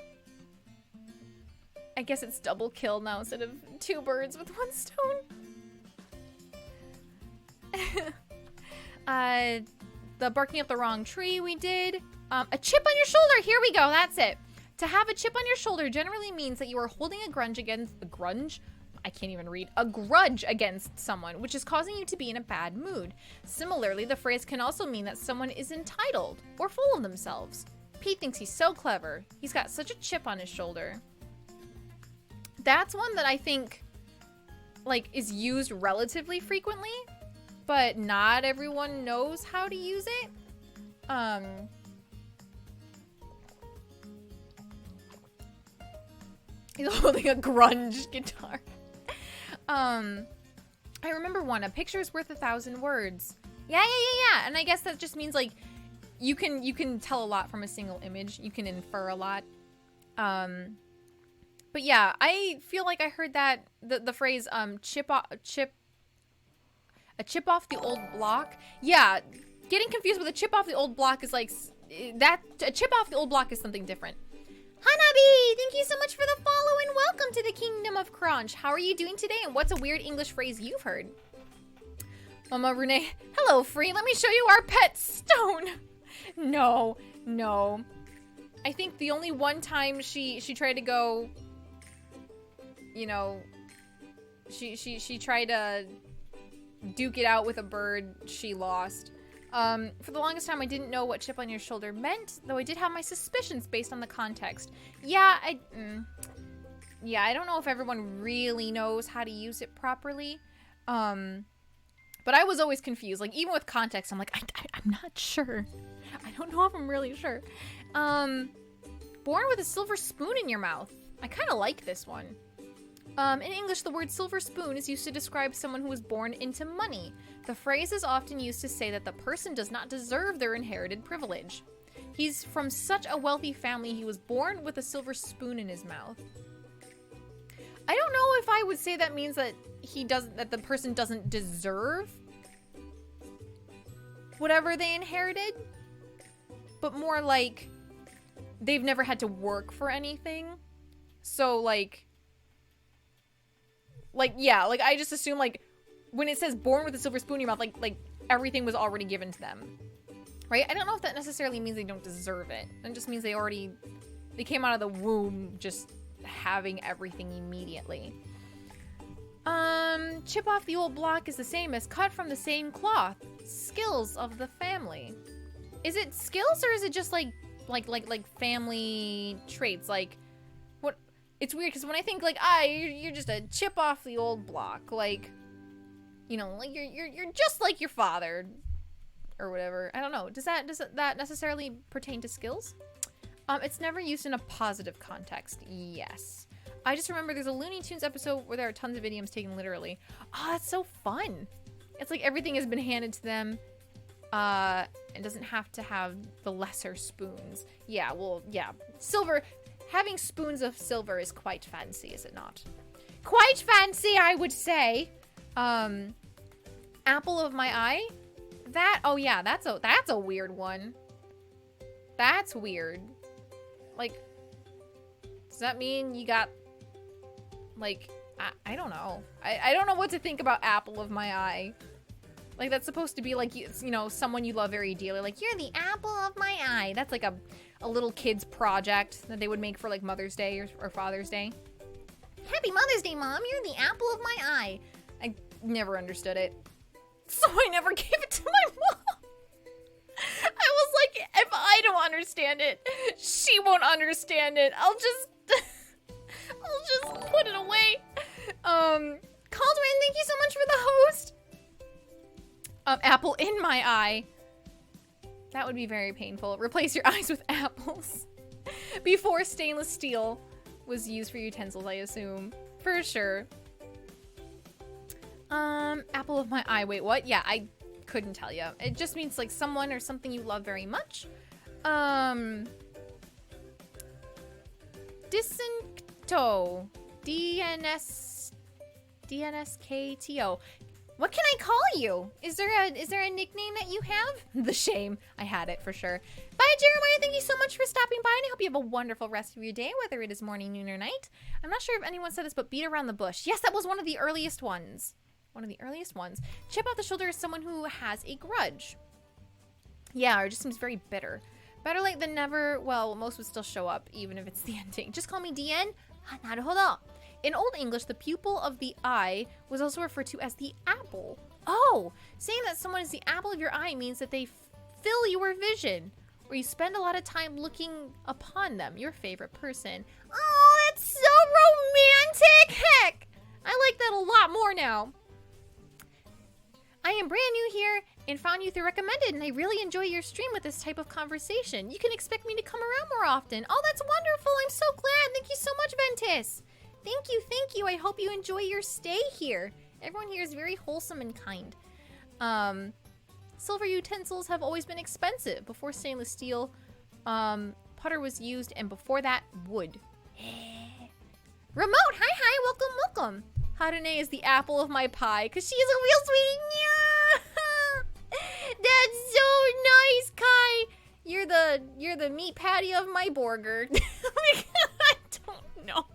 guess it's double kill now instead of 2 birds with 1 stone. The barking up the wrong tree we did. A chip on your shoulder. Here we go. That's it. To have a chip on your shoulder generally means that you are holding a grudge against a grudge against someone, which is causing you to be in a bad mood. Similarly, the phrase can also mean that someone is entitled or full of themselves. Pete thinks he's so clever. He's got such a chip on his shoulder. That's one that I think, like, is used relatively frequently, but not everyone knows how to use it. He's holding a grunge guitar. I remember one. A picture is worth 1,000 words. Yeah. And I guess that just means, like, you can tell a lot from a single image. You can infer a lot. But yeah, I feel like I heard that the phrase a chip off the old block. Yeah, getting confused with a chip off the old block is like that. A chip off the old block is something different. Hanabi, thank you so much for the follow and welcome to the Kingdom of Crunch. How are you doing today and what's a weird English phrase you've heard? Mama Renee, hello Free, let me show you our pet stone. No. I think the only one time she tried to go, you know, she tried to duke it out with a bird, she lost. For the longest time, I didn't know what chip on your shoulder meant, though I did have my suspicions based on the context. Yeah, I don't know if everyone really knows how to use it properly. But I was always confused. Like, even with context, I'm like, I'm not sure. I don't know if I'm really sure. Born with a silver spoon in your mouth. I kind of like this one. In English, the word silver spoon is used to describe someone who was born into money. The phrase is often used to say that the person does not deserve their inherited privilege. He's from such a wealthy family, he was born with a silver spoon in his mouth. I don't know if I would say that means that that the person doesn't deserve whatever they inherited, but more like they've never had to work for anything. So yeah, like I just assume like when it says born with a silver spoon in your mouth, like everything was already given to them, right? I don't know if that necessarily means they don't deserve it. It just means they came out of the womb just having everything immediately. Chip off the old block is the same as cut from the same cloth. Skills of the family. Is it skills or is it just like family traits? Like, what? It's weird because when I think like, you're just a chip off the old block. Like, you know, like you're just like your father or whatever. I don't know. Does that necessarily pertain to skills? It's never used in a positive context. Yes. I just remember there's a Looney Tunes episode where there are tons of idioms taken literally. Oh, that's so fun. It's like everything has been handed to them. It doesn't have to have the lesser spoons. Yeah, well, yeah. Silver, having spoons of silver is quite fancy, is it not? Quite fancy, I would say. Apple of my eye? Oh yeah, that's a weird one. That's weird. Like, does that mean you got, like, I don't know. I don't know what to think about apple of my eye. Like, that's supposed to be like, you know, someone you love very dearly. Like, you're the apple of my eye. That's like a little kid's project that they would make for like Mother's Day or Father's Day. Happy Mother's Day, Mom. You're the apple of my eye. I never understood it. So I never gave it to my mom. I was like, if I don't understand it, she won't understand it. I'll just put it away. Caldwin, thank you so much for the host. Apple in my eye. That would be very painful. Replace your eyes with apples. Before stainless steel was used for utensils, I assume. For sure. Apple of my eye. Wait, what? Yeah, I couldn't tell you. It just means like someone or something you love very much. Disinto. DNSKTO. What can I call you? Is there a nickname that you have? The shame. I had it for sure. Bye, Jeremiah. Thank you so much for stopping by, and I hope you have a wonderful rest of your day, whether it is morning, noon, or night. I'm not sure if anyone said this, but beat around the bush. Yes, that was one of the earliest ones. One of the earliest ones. Chip off the shoulder is someone who has a grudge. Yeah, or just seems very bitter. Better late than never. Well, most would still show up, even if it's the ending. Just call me DN. Naruhodo. In Old English, the pupil of the eye was also referred to as the apple. Oh, saying that someone is the apple of your eye means that they fill your vision, or you spend a lot of time looking upon them, your favorite person. Oh, that's so romantic! Heck! I like that a lot more now. I am brand new here and found you through recommended, and I really enjoy your stream with this type of conversation. You can expect me to come around more often. Oh, that's wonderful. I'm so glad. Thank you so much, Ventus. Thank you, thank you. I hope you enjoy your stay here. Everyone here is very wholesome and kind. Silver utensils have always been expensive. Before stainless steel, putter was used, and before that, wood. Remote, hi, welcome, welcome. Harune is the apple of my pie, because she is a real sweetie. That's so nice, Kai. You're the meat patty of my burger. I don't know.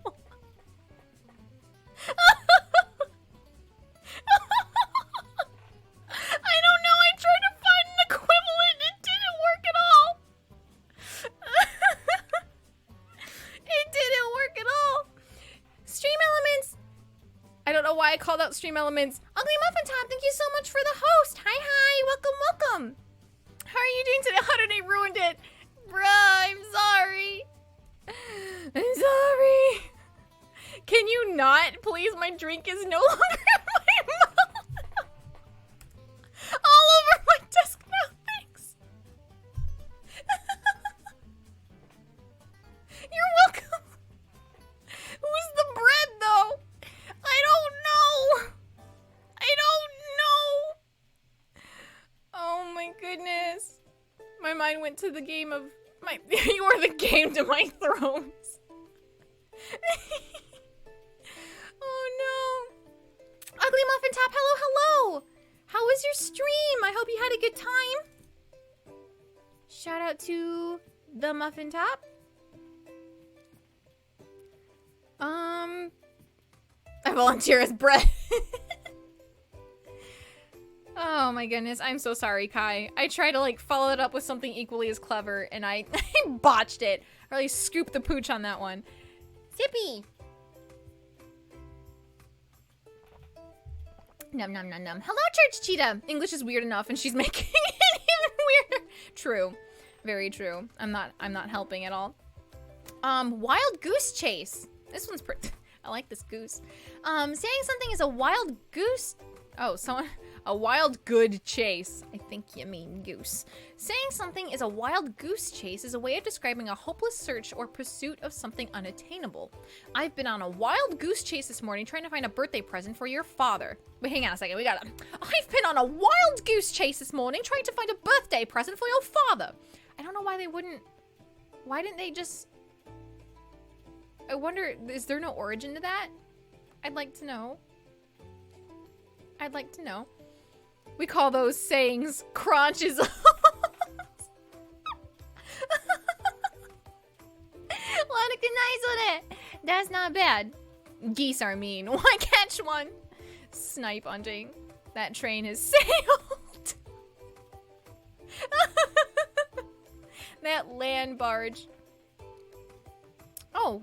I don't know. I tried to find an equivalent. It didn't work at all. It didn't work at all. Stream elements. I don't know why I called out stream elements. Ugly Muffin Top, thank you so much for the host. Hi. Welcome, welcome. How are you doing today? Harune ruined it. Bruh, I'm sorry. I'm sorry. Can you not? Please, my drink is no longer in my mouth. All over my desk now, thanks. You're welcome. Who's the bread, though? I don't know. Oh my goodness. My mind went to the game of my. You are the game to my thrones. Oh no. Ugly Muffin Top, hello. How was your stream? I hope you had a good time. Shout out to the Muffin Top. I volunteer as Brett. Oh my goodness, I'm so sorry, Kai. I tried to like follow it up with something equally as clever, and I botched it. Or at least scooped the pooch on that one. Zippy! Num num num num. Hello, Church Cheetah. English is weird enough, and she's making it even weirder. True, very true. I'm not helping at all. Wild goose chase. This one's pretty. I like this goose. Saying something is a wild goose. Oh, a wild good chase. I think you mean goose. Saying something is a wild goose chase is a way of describing a hopeless search or pursuit of something unattainable. I've been on a wild goose chase this morning trying to find a birthday present for your father. Wait, hang on a second. I've been on a wild goose chase this morning trying to find a birthday present for your father. I don't know why they wouldn't. Why didn't they just. I wonder, is there no origin to that? I'd like to know. I'd like to know. We call those sayings crunches. Lana nice on it. That's not bad. Geese are mean. Why catch one? Snipe hunting. That train has sailed. That land barge. Oh.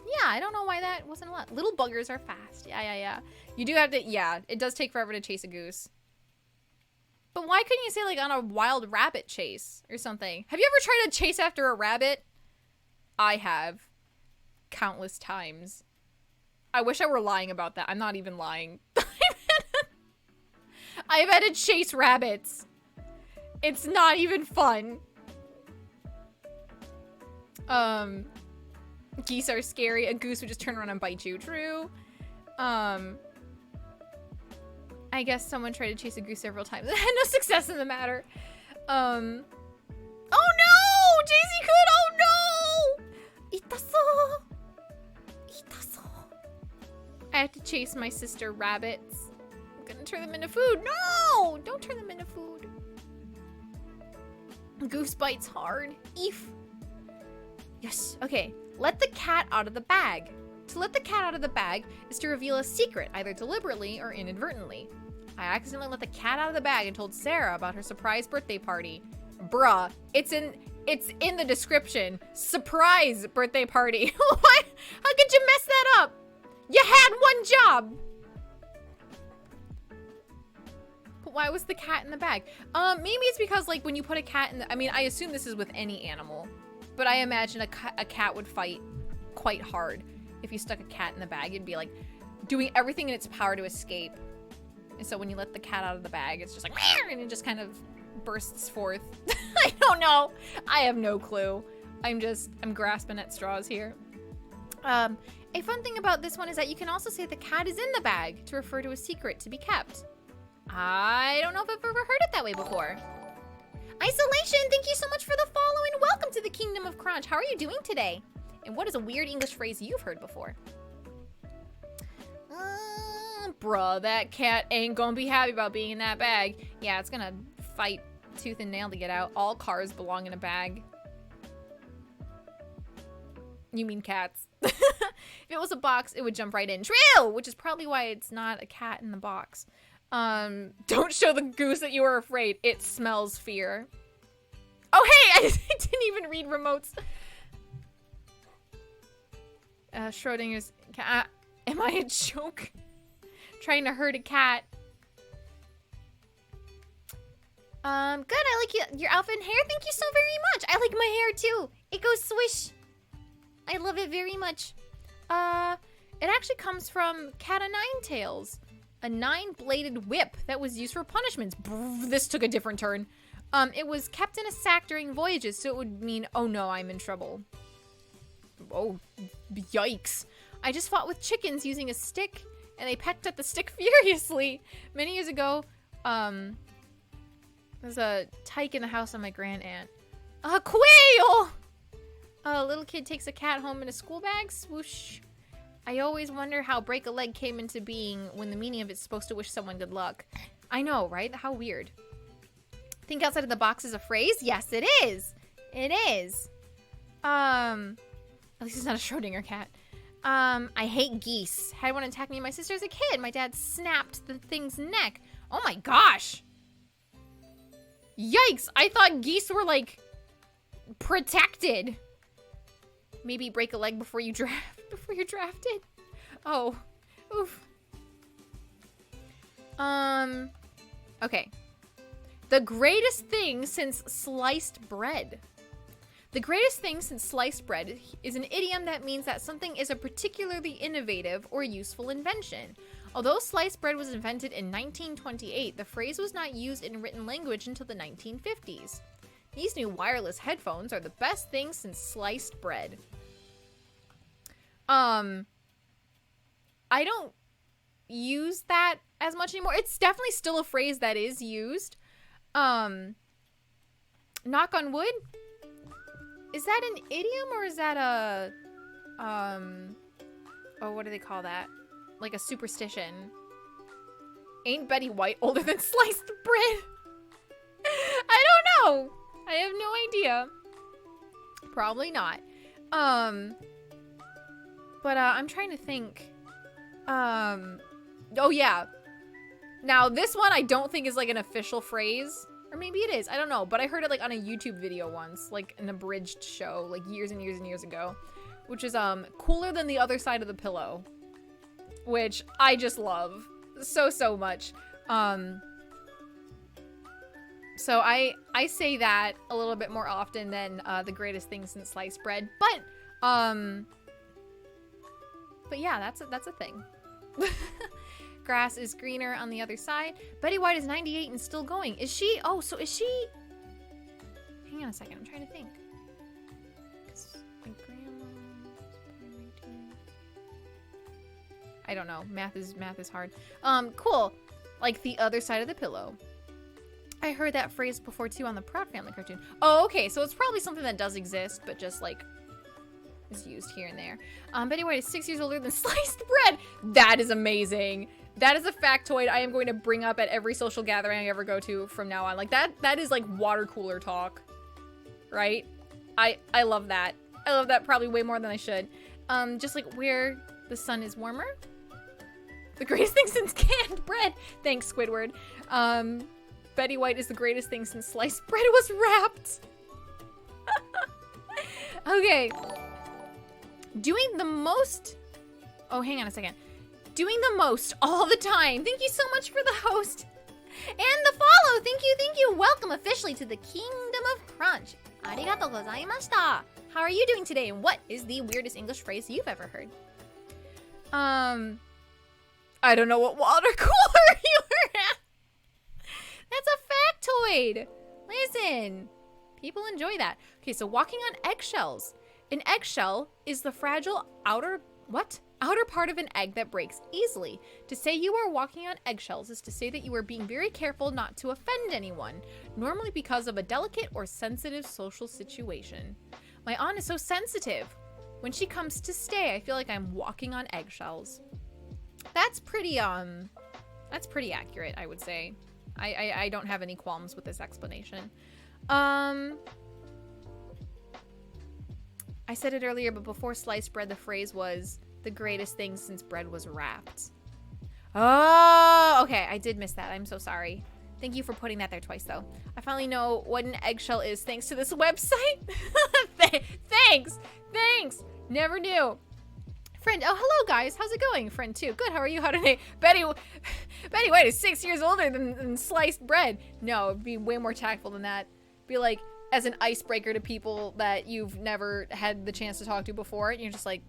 Yeah, I don't know why that wasn't allowed. Little buggers are fast. Yeah. You do have to, yeah, it does take forever to chase a goose. But why couldn't you say, like, on a wild rabbit chase or something? Have you ever tried to chase after a rabbit? I have. Countless times. I wish I were lying about that. I'm not even lying. I've had to chase rabbits. It's not even fun. Geese are scary. A goose would just turn around and bite you. True. I guess someone tried to chase a goose several times and had no success in the matter. Oh no! JC could! Oh no! Itaso! I have to chase my sister rabbits. I'm gonna turn them into food. No! Don't turn them into food. Goose bites hard. Eef. Yes. Okay. Let the cat out of the bag. To let the cat out of the bag is to reveal a secret, either deliberately or inadvertently. I accidentally let the cat out of the bag and told Sarah about her surprise birthday party. Bruh, it's in the description. Surprise birthday party. What? How could you mess that up? You had one job. But why was the cat in the bag? Maybe it's because, like, when you put a cat in the, I mean, I assume this is with any animal, but I imagine a cat would fight quite hard. If you stuck a cat in the bag, it'd be like doing everything in its power to escape. And so when you let the cat out of the bag, it's just like, and it just kind of bursts forth. I don't know. I have no clue. I'm grasping at straws here. A fun thing about this one is that you can also say the cat is in the bag to refer to a secret to be kept. I don't know if I've ever heard it that way before. Isolation, thank you so much for the follow and welcome to the Kingdom of Crunch. How are you doing today? And what is a weird English phrase you've heard before? Bruh, that cat ain't gonna be happy about being in that bag. Yeah, it's gonna fight tooth and nail to get out. All cars belong in a bag. You mean cats. If it was a box, it would jump right in. True! Which is probably why it's not a cat in the box. Don't show the goose that you are afraid. It smells fear. Oh, hey! I didn't even read remotes. Schrodinger's cat. Am I a joke? Trying to hurt a cat. Good. I like your outfit and hair. Thank you so very much. I like my hair too. It goes swish. I love it very much. It actually comes from Cat o' Nine Tails, a 9-bladed whip that was used for punishments. Brr, this took a different turn. It was kept in a sack during voyages, so it would mean, oh no, I'm in trouble. Oh, yikes. I just fought with chickens using a stick, and they pecked at the stick furiously. Many years ago, there's a tyke in the house of my grand-aunt. A quail! A little kid takes a cat home in a school bag. Swoosh. I always wonder how break a leg came into being when the meaning of it's supposed to wish someone good luck. I know, right? How weird. Think outside of the box is a phrase? Yes, it is. It is. At least it's not a Schrodinger cat. I hate geese. Had one attack me and my sister as a kid. My dad snapped the thing's neck. Oh my gosh. Yikes. I thought geese were, like, protected. Maybe break a leg before you're drafted. Oh. Oof. Okay. The greatest thing since sliced bread. The greatest thing since sliced bread is an idiom that means that something is a particularly innovative or useful invention. Although sliced bread was invented in 1928, the phrase was not used in written language until the 1950s. These new wireless headphones are the best thing since sliced bread. I don't use that as much anymore. It's definitely still a phrase that is used. Knock on wood? Is that an idiom or is that a, oh, what do they call that? Like a superstition. Ain't Betty White older than sliced bread? I don't know. I have no idea. Probably not. But I'm trying to think. Oh yeah. Now this one I don't think is like an official phrase. Or maybe it is. I don't know. But I heard it like on a YouTube video once. Like an abridged show. Like years and years and years ago. Which is cooler than the other side of the pillow. Which I just love. So much. So I say that a little bit more often than the greatest thing since sliced bread. But yeah, that's a thing. Grass is greener on the other side. Betty White is 98 and still going. Is she? Oh, so is she? Hang on a second. I'm trying to think. 'Cause my grandma's probably 19. I don't know. Math is hard. Cool. Like the other side of the pillow. I heard that phrase before too on the Proud Family cartoon. Oh, okay. So it's probably something that does exist, but just like is used here and there. Betty White is 6 years older than sliced bread. That is amazing. That is a factoid I am going to bring up at every social gathering I ever go to from now on. Like that is like water cooler talk, right? I love that. I love that probably way more than I should. Just like where the sun is warmer. The greatest thing since canned bread. Thanks, Squidward. Betty White is the greatest thing since sliced bread was wrapped. Okay. Doing the most... Oh, hang on a second. Doing the most all the time. Thank you so much for the host. And the follow. Thank you. Welcome officially to the Kingdom of Crunch. Arigatou gozaimashita. How are you doing today? And what is the weirdest English phrase you've ever heard? I don't know what water cooler you were at. That's a factoid. Listen. People enjoy that. Okay, so walking on eggshells. An eggshell is the fragile outer part of an egg that breaks easily. To say you are walking on eggshells is to say that you are being very careful not to offend anyone, normally because of a delicate or sensitive social situation. My aunt is so sensitive. When she comes to stay, I feel like I'm walking on eggshells. That's pretty accurate, I would say. I don't have any qualms with this explanation. I said it earlier, but before sliced bread, the phrase was the greatest thing since bread was wrapped. Oh, okay. I did miss that. I'm so sorry. Thank you for putting that there twice, though. I finally know what an eggshell is thanks to this website. Thanks. Never knew. Friend, oh, hello, guys. How's it going? Friend 2. Good. How are you? How today? Betty White is 6 years older than sliced bread. No, it'd be way more tactful than that. Be like, as an icebreaker to people that you've never had the chance to talk to before, and you're just like,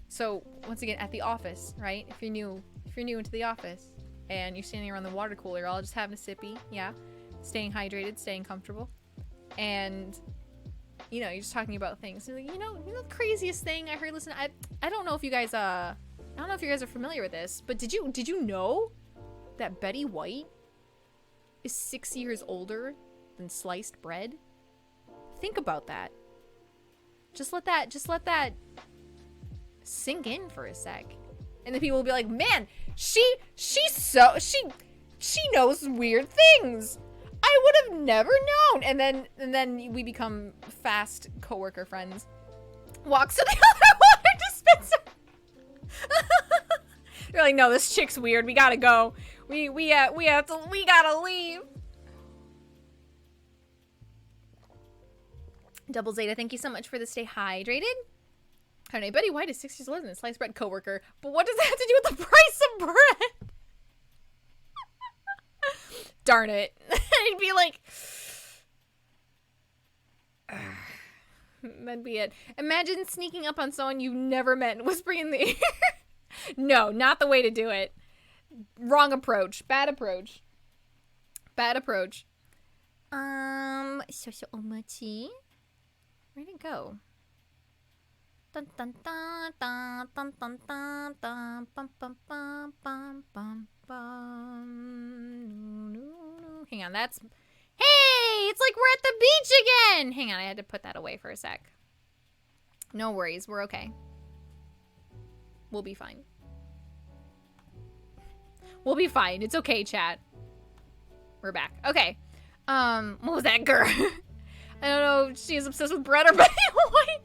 so once again at the office, right? If you're new into the office and you're standing around the water cooler, all just having a sippy, yeah, staying hydrated, staying comfortable, and you know, you're just talking about things. You're like, you know the craziest thing I heard. Listen, I don't know if you guys are familiar with this, but did you know that Betty White is 6 years older than sliced bread? Think about that. Just let that sink in for a sec. And then people will be like, man, she knows weird things. I would have never known. And then we become fast coworker friends. Walks to the other water dispenser. They're like, no, this chick's weird. We gotta go. We gotta leave. Double Zeta, thank you so much for the stay hydrated. Harune, Betty White is 6 years older than sliced bread coworker. But what does that have to do with the price of bread? Darn it. I'd be like... That'd be it. Imagine sneaking up on someone you've never met and whispering in the ear. No, not the way to do it. Wrong approach. Bad approach. Bad approach. Omachi. Where'd it go? Dun dun dun dun dun dun dun dun bum bum bum bum bum bum. Hang on, that's... Hey! It's like we're at the beach again! Hang on, I had to put that away for a sec. No worries, we're okay. We'll be fine. We'll be fine. It's okay, chat. We're back. Okay. What was that girl? I don't know if she's obsessed with bread or Betty White.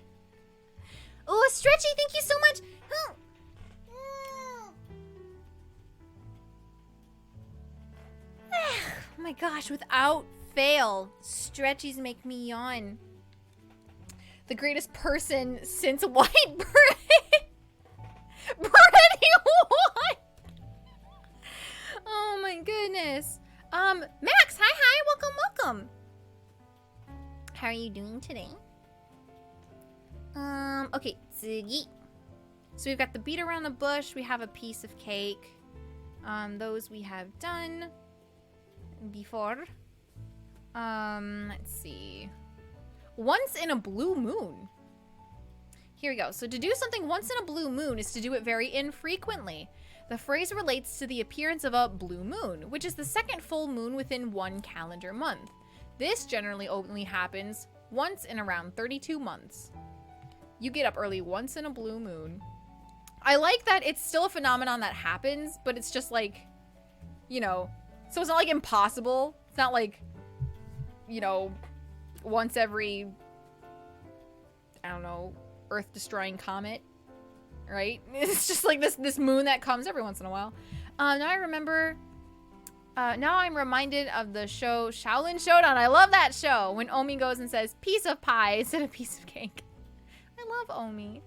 Oh, Stretchy, thank you so much. Oh my gosh, without fail, Stretchies make me yawn. The greatest person since white bread. Bready White. Oh my goodness. Max, hi, welcome. How are you doing today? Okay, tsugi. So we've got the beat around the bush. We have a piece of cake. Those we have done before. Let's see. Once in a blue moon. Here we go. So to do something once in a blue moon is to do it very infrequently. The phrase relates to the appearance of a blue moon, which is the second full moon within one calendar month. This generally only happens once in around 32 months. You get up early once in a blue moon. I like that it's still a phenomenon that happens, but it's just like, you know, so it's not like impossible. It's not like, you know, once every, I don't know, Earth-destroying comet, right? It's just like this moon that comes every once in a while. Now I remember, now I'm reminded of the show Shaolin Showdown. I love that show when Omi goes and says piece of pie instead of piece of cake. I love Omi.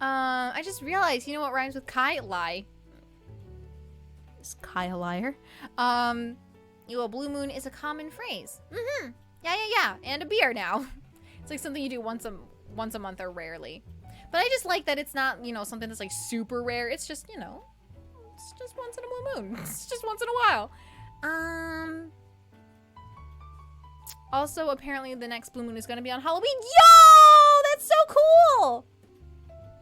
I just realized, you know what rhymes with Kai? Lie. Is Kai a liar? You know, a blue moon is a common phrase. Mm-hmm. Yeah. And a beer now. It's like something you do once a month or rarely. But I just like that it's not, you know, something that's like super rare. It's just, you know, it's just once in a blue moon. It's just once in a while. Also, apparently the next blue moon is going to be on Halloween. Yo! That's so cool!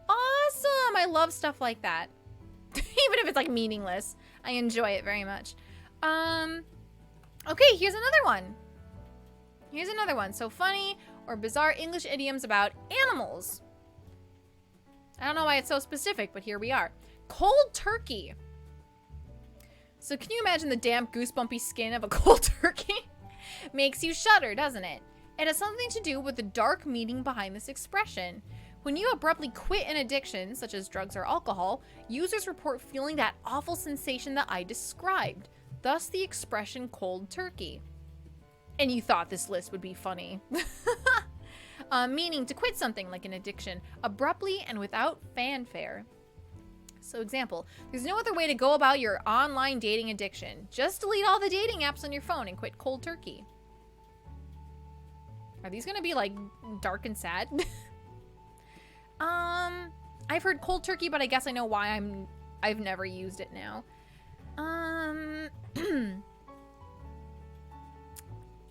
Awesome! I love stuff like that. Even if it's like meaningless. I enjoy it very much. Okay, here's another one. So funny or bizarre English idioms about animals. I don't know why it's so specific, but here we are. Cold turkey. So can you imagine the damp, goosebumpy skin of a cold turkey? Makes you shudder, doesn't it? It has something to do with the dark meaning behind this expression. When you abruptly quit an addiction, such as drugs or alcohol, users report feeling that awful sensation that I described. Thus the expression cold turkey. And you thought this list would be funny. Meaning to quit something like an addiction, abruptly and without fanfare. So example, there's no other way to go about your online dating addiction. Just delete all the dating apps on your phone and quit cold turkey. Are these gonna be like dark and sad? I've heard cold turkey, but I guess I know why I've never used it now.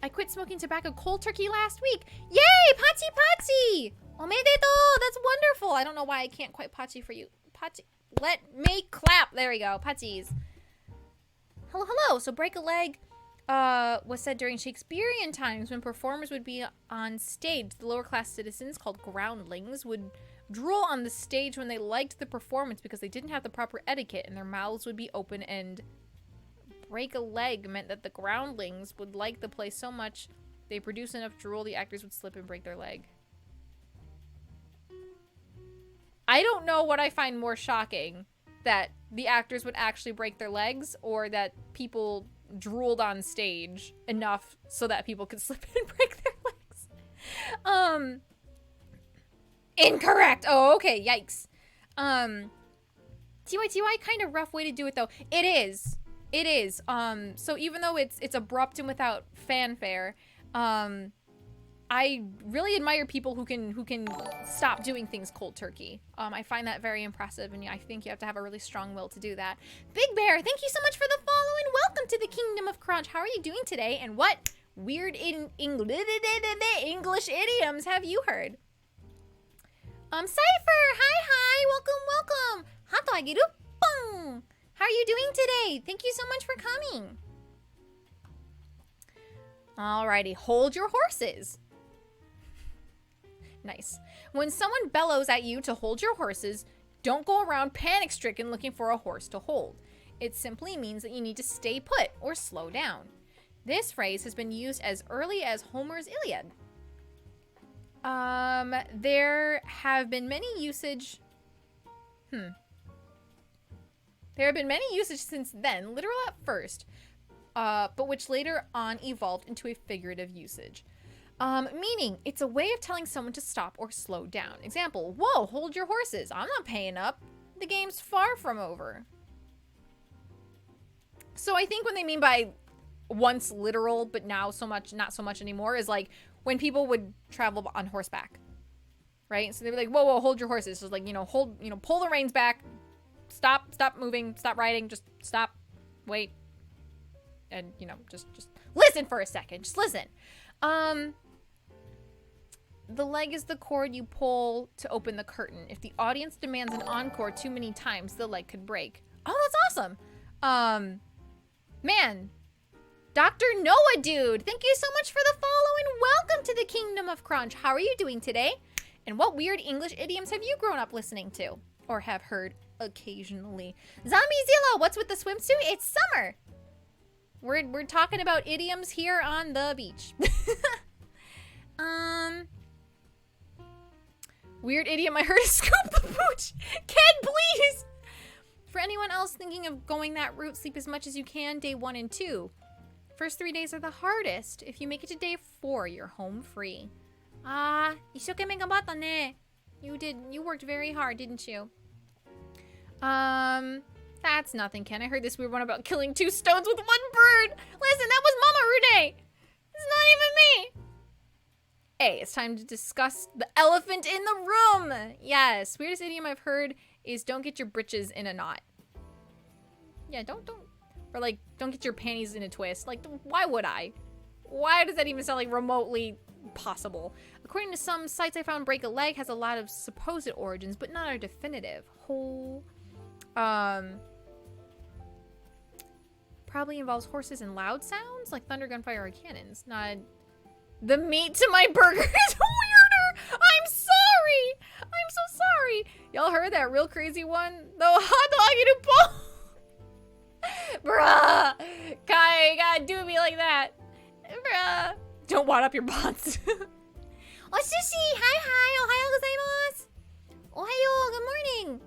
I quit smoking tobacco cold turkey last week. Yay! Pachi Pachi! Omedeto! That's wonderful. I don't know why I can't quite Pachi for you. Pachi. Let me clap. There we go. Pachis. Hello. So break a leg was said during Shakespearean times when performers would be on stage. The lower class citizens, called groundlings, would drool on the stage when they liked the performance because they didn't have the proper etiquette and their mouths would be open, and break a leg meant that the groundlings would like the play so much they produce enough drool the actors would slip and break their leg. I don't know what I find more shocking, that the actors would actually break their legs or that people drooled on stage enough so that people could slip and break their legs. Incorrect. Oh, okay. Yikes. TY, kind of rough way to do it though. It is. It is. So even though it's abrupt and without fanfare, I really admire people who can stop doing things cold turkey. I find that very impressive, and I think you have to have a really strong will to do that. Big Bear, thank you so much for the follow, and welcome to the Kingdom of Crunch. How are you doing today, and what weird English idioms have you heard? Cypher, hi, welcome. Hato agiru, pong. How are you doing today? Thank you so much for coming. Alrighty, hold your horses. Nice. When someone bellows at you to hold your horses, don't go around panic-stricken looking for a horse to hold. It simply means that you need to stay put or slow down. This phrase has been used as early as Homer's Iliad. There have been many usage... There have been many usage since then, literal at first, but which later on evolved into a figurative usage. Meaning, it's a way of telling someone to stop or slow down. Example, whoa, hold your horses. I'm not paying up. The game's far from over. So I think what they mean by once literal, but now not so much anymore, is like when people would travel on horseback, right? So they were like, whoa, hold your horses. So like, pull the reins back, stop moving, stop riding, just stop, wait, and, just listen for a second. Just listen. The leg is the cord you pull to open the curtain. If the audience demands an encore too many times, the leg could break. Oh, that's awesome. Man, Dr. Noah dude, thank you so much for the follow and welcome to the Kingdom of Crunch. How are you doing today? And what weird English idioms have you grown up listening to or have heard occasionally? Zombiezilla, what's with the swimsuit? It's summer. We're talking about idioms here on the beach. Weird idiom I heard is scoop the pooch. Ken, please. For anyone else thinking of going that route, sleep as much as you can day 1 and 2. First 3 days are the hardest. If you make it to day 4, you're home free. Ishokeme ganbatta ne. You worked very hard, didn't you? That's nothing, Ken. I heard this weird one about killing 2 stones with 1 bird. Listen, that was Mama Harune. It's not even me. Hey, it's time to discuss the elephant in the room. Yes, weirdest idiom I've heard is don't get your britches in a knot. Yeah, don't, or like, don't get your panties in a twist. Like, why would I? Why does that even sound like remotely possible? According to some sites I found, break a leg has a lot of supposed origins, but none are definitive. Probably involves horses and loud sounds, like thunder, gunfire, or cannons. Not the meat to my burger is weirder. I'm sorry. I'm so sorry. Y'all heard that real crazy one? The hot dog in a bowl. Bruh. Kai, you gotta do me like that. Bruh. Don't wad up your bots. Oh, sushi. Hi. Ohayo gozaimasu. Ohayo. Good morning.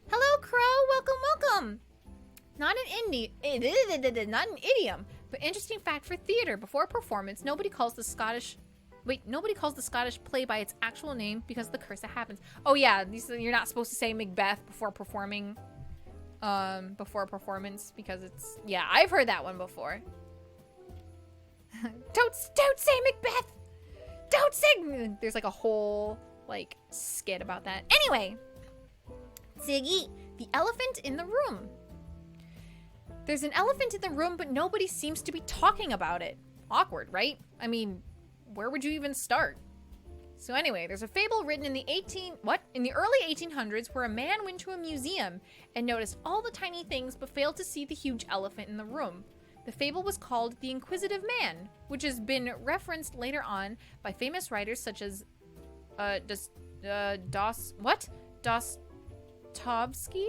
Hello, Crow. Welcome. Not an idiom, but interesting fact for theater. Before a performance, nobody calls the Scottish play by its actual name because of the curse that happens. Oh yeah, you're not supposed to say Macbeth before performing, before a performance because it's, yeah, I've heard that one before. Don't say Macbeth. Don't say. There's like a whole like skit about that. Anyway, Ziggy, the elephant in the room. There's an elephant in the room, but nobody seems to be talking about it. Awkward, right? I mean, where would you even start? So anyway, there's a fable written in the early 1800s where a man went to a museum and noticed all the tiny things but failed to see the huge elephant in the room. The fable was called The Inquisitive Man, which has been referenced later on by famous writers such as Dostoevsky?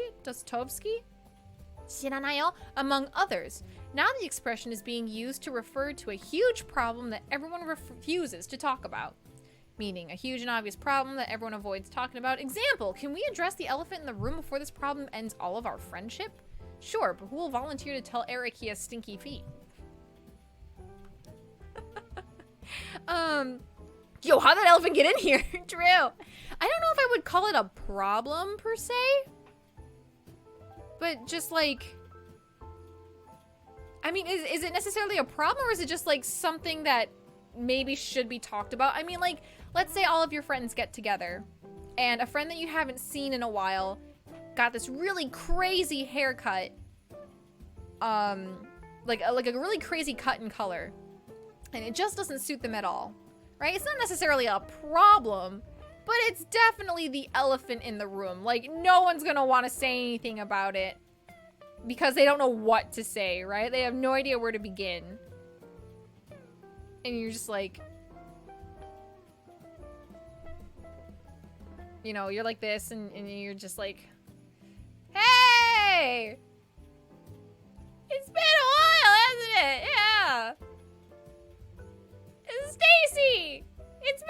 Among others. Now the expression is being used to refer to a huge problem that everyone refuses to talk about. Meaning, a huge and obvious problem that everyone avoids talking about. Example, can we address the elephant in the room before this problem ends all of our friendship? Sure, but who will volunteer to tell Eric he has stinky feet? Yo, how'd that elephant get in here? True. I don't know if I would call it a problem per se. But just like, I mean, is it necessarily a problem, or is it just like something that maybe should be talked about? I mean, like, let's say all of your friends get together and a friend that you haven't seen in a while got this really crazy haircut, like a really crazy cut in color, and it just doesn't suit them at all, right? It's not necessarily a problem, but it's definitely the elephant in the room. Like, no one's gonna want to say anything about it because they don't know what to say, right? They have no idea where to begin. And you're just like, you know, you're like this, and you're just like, hey! It's been a while, hasn't it? Yeah. Stacy! It's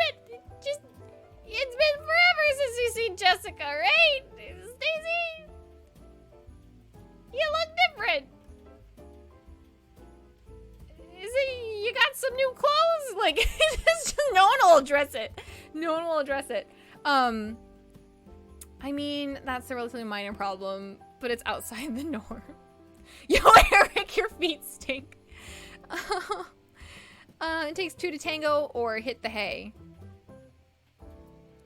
been forever since we've seen Jessica, right? Stacy? You look different. Is it you got some new clothes? Like, just, no one will address it. No one will address it. I mean, that's a relatively minor problem, but it's outside the norm. Yo, Eric, your feet stink. It takes 2 to tango or hit the hay.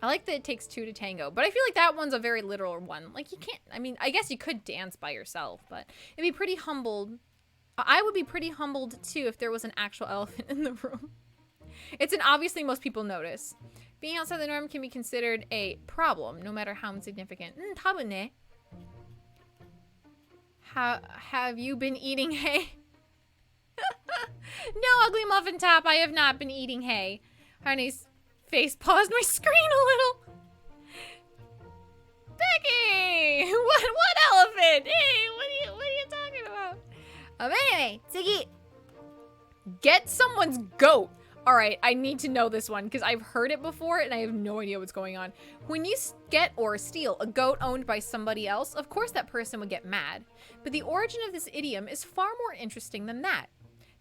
I like that it takes 2 to tango, but I feel like that one's a very literal one. Like, you can't, I mean, I guess you could dance by yourself, but it'd be pretty humbled. I would be pretty humbled, too, if there was an actual elephant in the room. It's an obviously most people notice. Being outside the norm can be considered a problem, no matter how insignificant. 多分ね. Have you been eating hay? No, ugly muffin top, I have not been eating hay. Harune's face paused my screen a little. Becky! What elephant? Hey, what are you talking about? Anyway, tsugi. Get someone's goat. Alright, I need to know this one because I've heard it before and I have no idea what's going on. When you get or steal a goat owned by somebody else, of course that person would get mad. But the origin of this idiom is far more interesting than that.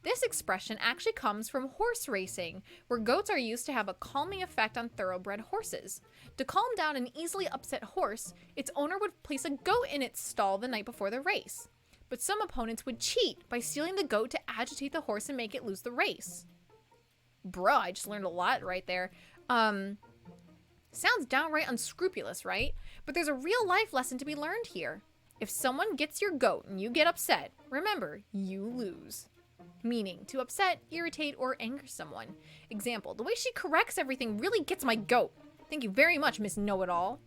This expression actually comes from horse racing, where goats are used to have a calming effect on thoroughbred horses. To calm down an easily upset horse, its owner would place a goat in its stall the night before the race. But some opponents would cheat by stealing the goat to agitate the horse and make it lose the race. Bruh, I just learned a lot right there. Sounds downright unscrupulous, right? But there's a real life lesson to be learned here. If someone gets your goat and you get upset, remember, you lose. Meaning, to upset, irritate, or anger someone. Example, the way she corrects everything really gets my goat. Thank you very much, Miss Know-It-All.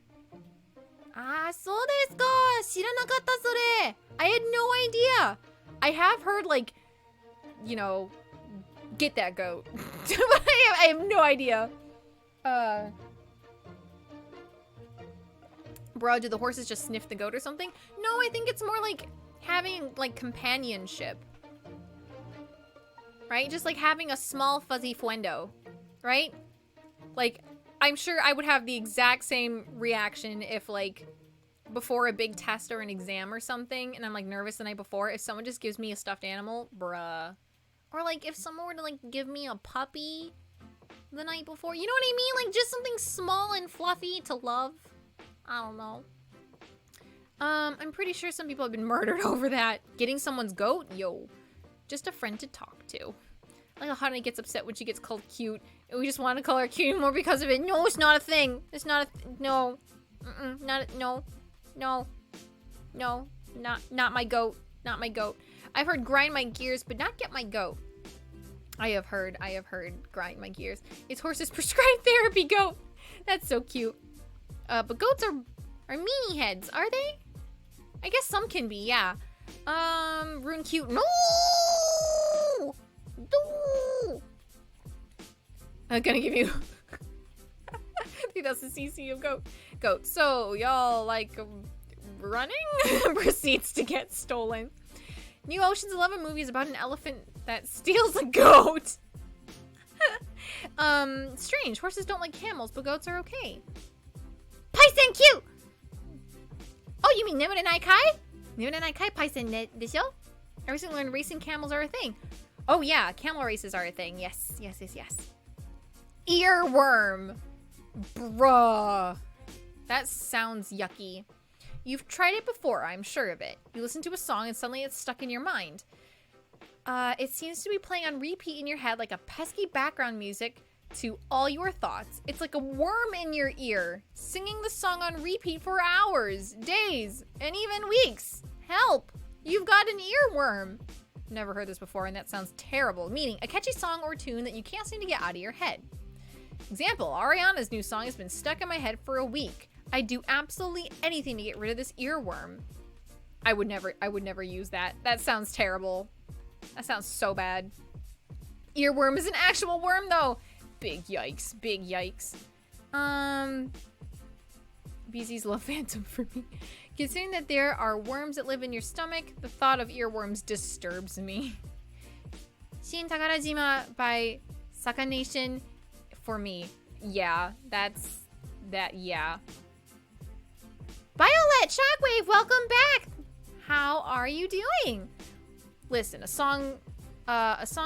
Ah, そうですか。知らなかったそれ. I had no idea. I have heard, like, you know, get that goat. I have no idea. Bro, do the horses just sniff the goat or something? No, I think it's more like having, like, companionship. Right? Just like having a small fuzzy fuendo, right? Like, I'm sure I would have the exact same reaction if, like, before a big test or an exam or something, and I'm, like, nervous the night before, if someone just gives me a stuffed animal, bruh. Or, like, if someone were to, like, give me a puppy the night before, you know what I mean? Like, just something small and fluffy to love. I don't know. I'm pretty sure some people have been murdered over that. Getting someone's goat? Yo. Just a friend to talk to. Like how Harune gets upset when she gets called cute, and we just want to call her cute anymore because of it. No, it's not a thing. It's not a no. No, not my goat. Not my goat. I've heard grind my gears, but not get my goat. I have heard grind my gears. It's horse's prescribed therapy goat. That's so cute. But goats are meanie heads, are they? I guess some can be, yeah. Rune cute. No! No! I'm gonna give you 3000 cc of goat. So, y'all like running? Proceeds to get stolen. New Ocean's 11 movie is about an elephant that steals a goat. Strange. Horses don't like camels, but goats are okay. Paisen cute! Oh, you mean Nemure Nai Kai? Nemure Nai Kai Paisen desho? I recently learned racing camels are a thing. Oh yeah, camel races are a thing. Yes. Earworm. Bruh. That sounds yucky. You've tried it before, I'm sure of it. You listen to a song and suddenly it's stuck in your mind. It seems to be playing on repeat in your head like a pesky background music to all your thoughts. It's like a worm in your ear, singing the song on repeat for hours, days, and even weeks. Help! You've got an earworm. Never heard this before, and that sounds terrible. Meaning, a catchy song or tune that you can't seem to get out of your head. Example, Ariana's new song has been stuck in my head for a week. I'd do absolutely anything to get rid of this earworm. I would never use that. That sounds terrible. That sounds so bad. Earworm is an actual worm, though. Big yikes. Big yikes. BZ's love phantom for me. Considering that there are worms that live in your stomach, the thought of earworms disturbs me. Shin Takarajima by Saka Nation for me. Yeah, yeah. Violet Shockwave, welcome back. How are you doing? Listen, a song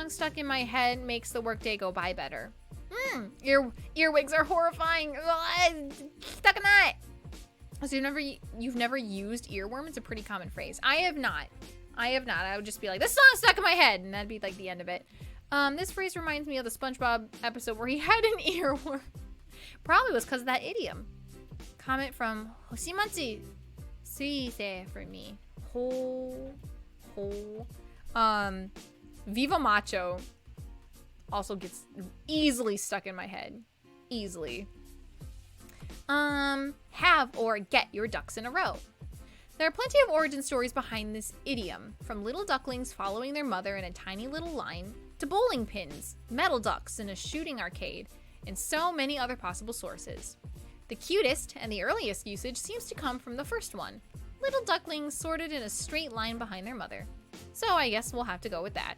stuck in my head makes the workday go by better. Earwigs are horrifying. Stuck in that. So you've never used earworm? It's a pretty common phrase. I have not. I would just be like, this song's stuck in my head, and that'd be like the end of it. This phrase reminds me of the SpongeBob episode where he had an earworm. Probably was because of that idiom. Comment from Hoshimachi Suise for me. Viva Macho also gets easily stuck in my head. Easily. Have or get your ducks in a row. There are plenty of origin stories behind this idiom, from little ducklings following their mother in a tiny little line, to bowling pins, metal ducks in a shooting arcade, and so many other possible sources. The cutest and the earliest usage seems to come from the first one, little ducklings sorted in a straight line behind their mother. So I guess we'll have to go with that.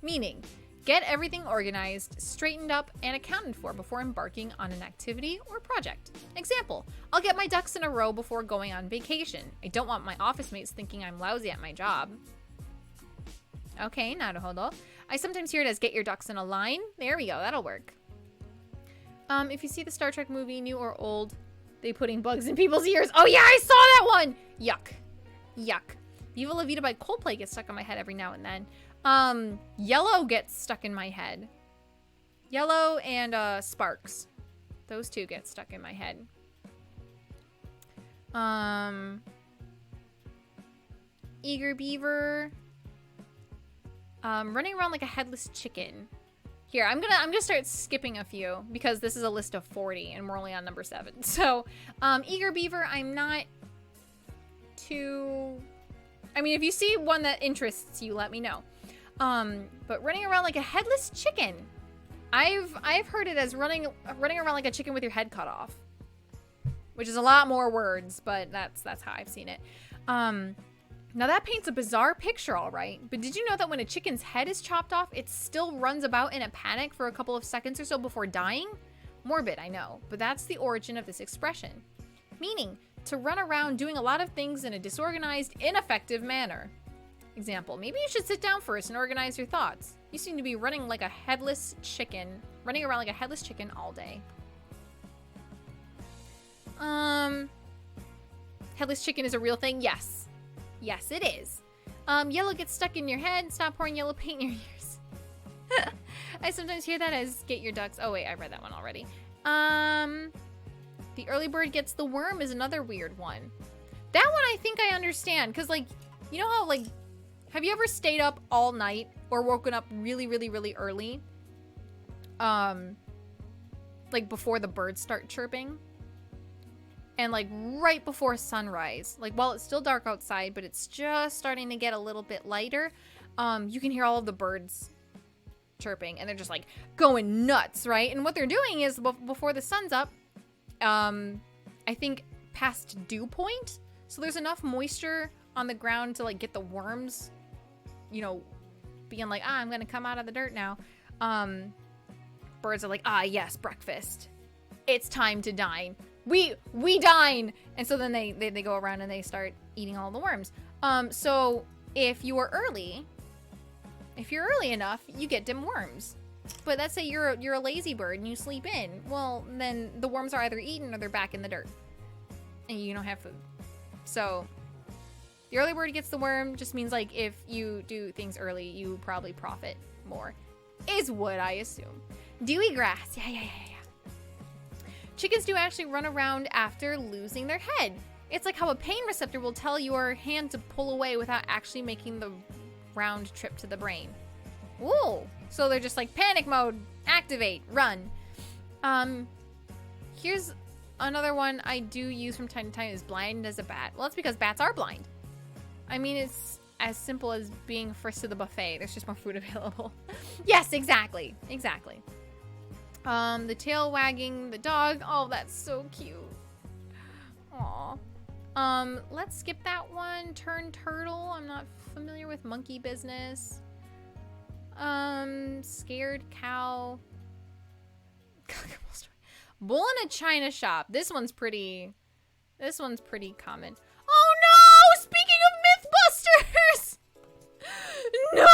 Meaning, get everything organized, straightened up, and accounted for before embarking on an activity or project. Example, I'll get my ducks in a row before going on vacation. I don't want my office mates thinking I'm lousy at my job. Okay, naruhodo. I sometimes hear it as get your ducks in a line. There we go, that'll work. If you see the Star Trek movie, new or old, they putting bugs in people's ears. Oh yeah, I saw that one! Yuck. Yuck. Viva La Vida by Coldplay gets stuck in my head every now and then. Yellow gets stuck in my head. Yellow and Sparks. Those two get stuck in my head. Eager Beaver. Running around like a headless chicken. Here, I'm gonna start skipping a few because this is a list of 40 and we're only on number 7. So, Eager Beaver, I'm not too... I mean, if you see one that interests you, let me know. But running around like a headless chicken. I've heard it as running around like a chicken with your head cut off. Which is a lot more words, but that's how I've seen it. Now that paints a bizarre picture, all right. But did you know that when a chicken's head is chopped off, it still runs about in a panic for a couple of seconds or so before dying? Morbid, I know, but that's the origin of this expression. Meaning, to run around doing a lot of things in a disorganized, ineffective manner. Example, maybe you should sit down first and organize your thoughts. You seem to be running around like a headless chicken all day. Headless chicken is a real thing? Yes. Yes, it is. Yellow gets stuck in your head. Stop pouring yellow paint in your ears. I sometimes hear that as get your ducks. Oh, wait, I read that one already. The early bird gets the worm is another weird one. That one I think I understand. Because, like, you know how, like, have you ever stayed up all night or woken up really, really, really early? Like, before the birds start chirping? And like right before sunrise, like while it's still dark outside, but it's just starting to get a little bit lighter, you can hear all of the birds chirping and they're just like going nuts, right? And what they're doing is before the sun's up, I think past dew point. So there's enough moisture on the ground to like get the worms, you know, being like, I'm gonna come out of the dirt now. Birds are like, yes, breakfast. It's time to dine. We dine! And so then they go around and they start eating all the worms. So if you're early enough, you get them worms. But let's say you're a lazy bird and you sleep in. Well, then the worms are either eaten or they're back in the dirt. And you don't have food. So The early bird gets the worm just means like if you do things early, you probably profit more, is what I assume. Dewy grass. Yeah. Chickens do actually run around after losing their head. It's like how a pain receptor will tell your hand to pull away without actually making the round trip to the brain. Whoa. So they're just like panic mode, activate, run. Here's another one I do use from time to time is blind as a bat. Well, that's because bats are blind. I mean, it's as simple as being first to the buffet. There's just more food available. Yes, exactly. The tail wagging the dog. Oh, that's so cute. Aw. Let's skip that one. Turn turtle. I'm not familiar with monkey business. Scared cow. Bull in a china shop. This one's pretty common. Oh no! Speaking of Mythbusters! No!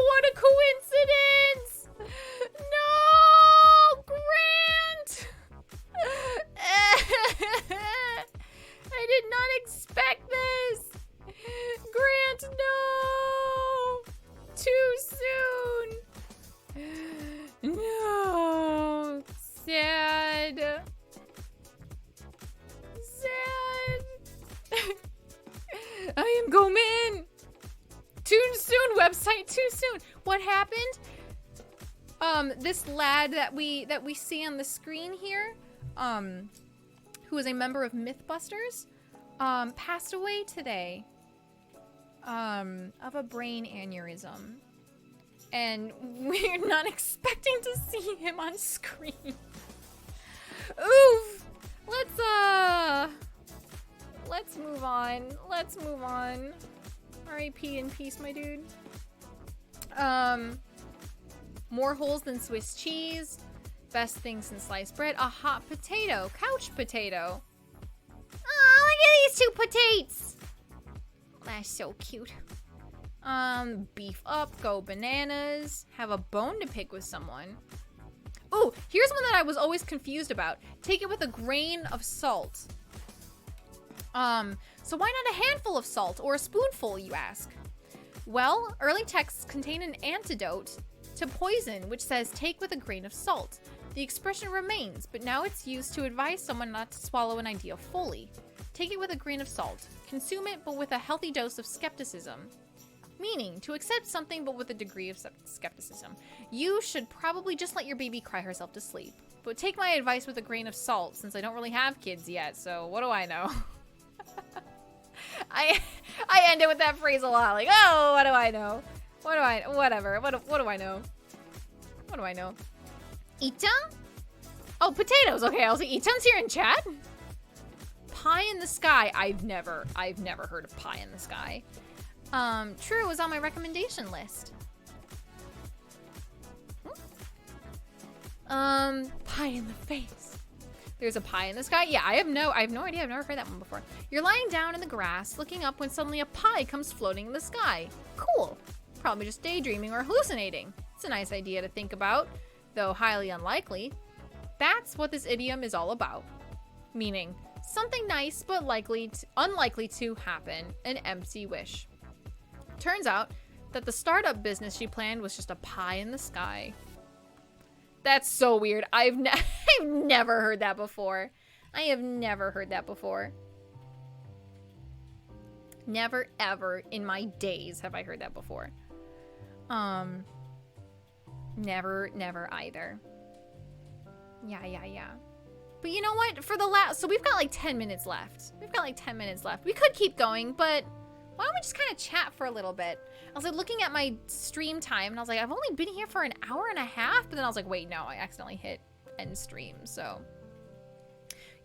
What a coincidence! No! Grant! I did not expect this! Grant, no! Too soon! No! Sad. I am going. Too soon, website, too soon. What happened? This lad that we see on the screen here, who is a member of Mythbusters, passed away today, of a brain aneurysm. And we're not expecting to see him on screen. Oof. Let's move on. R.I.P. in peace, my dude. More holes than Swiss cheese. Best thing since sliced bread. A hot potato. Couch potato. Oh, look at these two potatoes. That's so cute. Beef up. Go bananas. Have a bone to pick with someone. Oh, here's one that I was always confused about. Take it with a grain of salt. So why not a handful of salt or a spoonful, you ask? Well, early texts contain an antidote to poison, which says take with a grain of salt. The expression remains, but now it's used to advise someone not to swallow an idea fully. Take it with a grain of salt. Consume it, but with a healthy dose of skepticism. Meaning, to accept something but with a degree of skepticism. You should probably just let your baby cry herself to sleep. But take my advice with a grain of salt, since I don't really have kids yet, so what do I know? I end it with that phrase a lot, like, oh, what do I know? Whatever, what do I know? What do I know? Ita? Oh, potatoes, okay, I was like, Ita's here in chat? Pie in the sky, I've never heard of pie in the sky. True, it was on my recommendation list. Pie in the face. There's a pie in the sky? Yeah, I have no idea. I've never heard that one before. You're lying down in the grass, looking up when suddenly a pie comes floating in the sky. Cool. Probably just daydreaming or hallucinating. It's a nice idea to think about, though highly unlikely. That's what this idiom is all about. Meaning, something nice but unlikely to happen, an empty wish. Turns out that the startup business she planned was just a pie in the sky. That's so weird. I've never heard that before. I have never heard that before. Never ever in my days have I heard that before. Never either. Yeah. But you know what? For the so we've got like 10 minutes left. We could keep going, but why don't we just kind of chat for a little bit? I was like looking at my stream time and I was like, I've only been here for an hour and a half, but then I was like, wait, no, I accidentally hit end stream, so.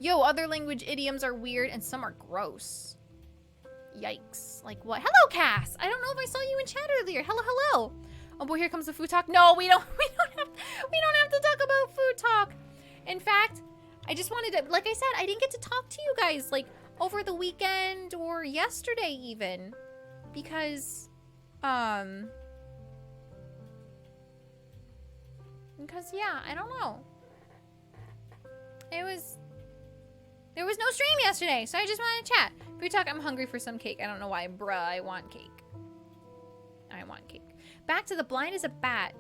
Yo, other language idioms are weird and some are gross. Yikes. Like what? Hello, Cass! I don't know if I saw you in chat earlier. Hello. Oh boy, here comes the food talk. No, we don't have to talk about food talk. In fact, I just wanted to, like I said, I didn't get to talk to you guys, like, over the weekend or yesterday even, because yeah, I don't know. There was no stream yesterday, so I just wanted to chat. Food talk, I'm hungry for some cake. I don't know why, bruh, I want cake. I want cake. Back to the blind as a bat.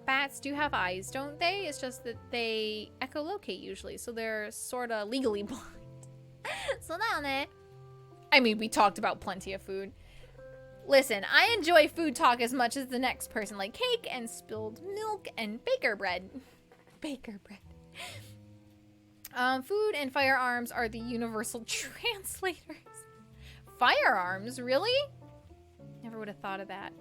Bats do have eyes, don't they? It's just that they echolocate usually, so they're sort of legally blind. So down there. I mean, we talked about plenty of food. Listen, I enjoy food talk as much as the next person, like cake and spilled milk and baker bread. Baker bread. Food and firearms are the universal translators. Firearms? Really? Never would have thought of that.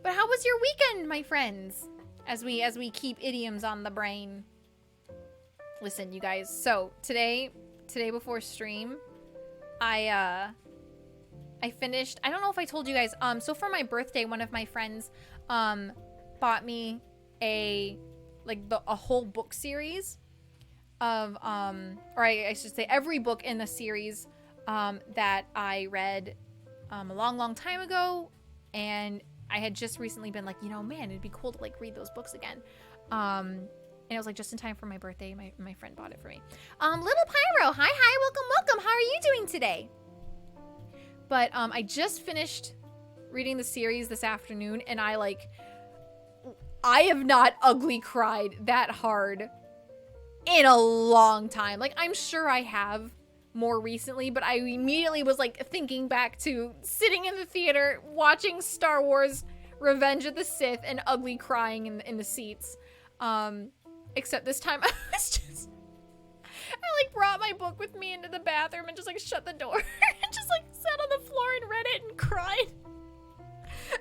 But how was your weekend, my friends? As we keep idioms on the brain. Listen, you guys. So today before stream, I finished. I don't know if I told you guys. So for my birthday, one of my friends bought me a whole book series of or I should say every book in the series that I read a long time ago, and I had just recently been like, you know, man, it'd be cool to like read those books again. And it was like just in time for my birthday. My friend bought it for me. Little Pyro, hi, welcome. How are you doing today? But I just finished reading the series this afternoon, and I have not ugly cried that hard in a long time. Like, I'm sure I have more recently, but I immediately was like thinking back to sitting in the theater watching Star Wars Revenge of the Sith and ugly crying in the seats. Except this time I brought my book with me into the bathroom and just like shut the door and just like sat on the floor and read it and cried.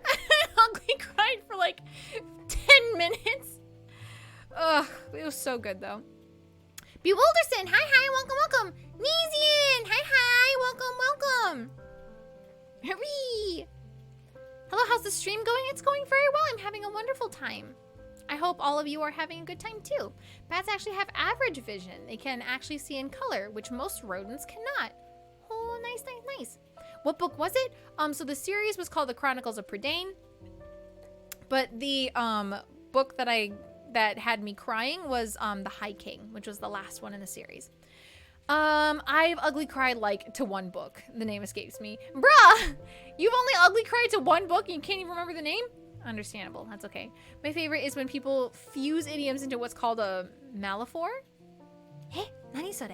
I ugly cried for like 10 minutes. Ugh, it was so good though. Bewilderson, hi, welcome. Neesian, hi, welcome. Hurry. Hello, how's the stream going? It's going very well. I'm having a wonderful time. I hope all of you are having a good time too. Bats actually have average vision. They can actually see in color, which most rodents cannot. Oh, nice. What book was it? So the series was called The Chronicles of Prydain. But the book that had me crying was The High King, which was the last one in the series. I've ugly cried like to one book. The name escapes me. Bruh! You've only ugly cried to one book and you can't even remember the name? Understandable. That's okay. My favorite is when people fuse idioms into what's called a malaphor. Hey, nani sore?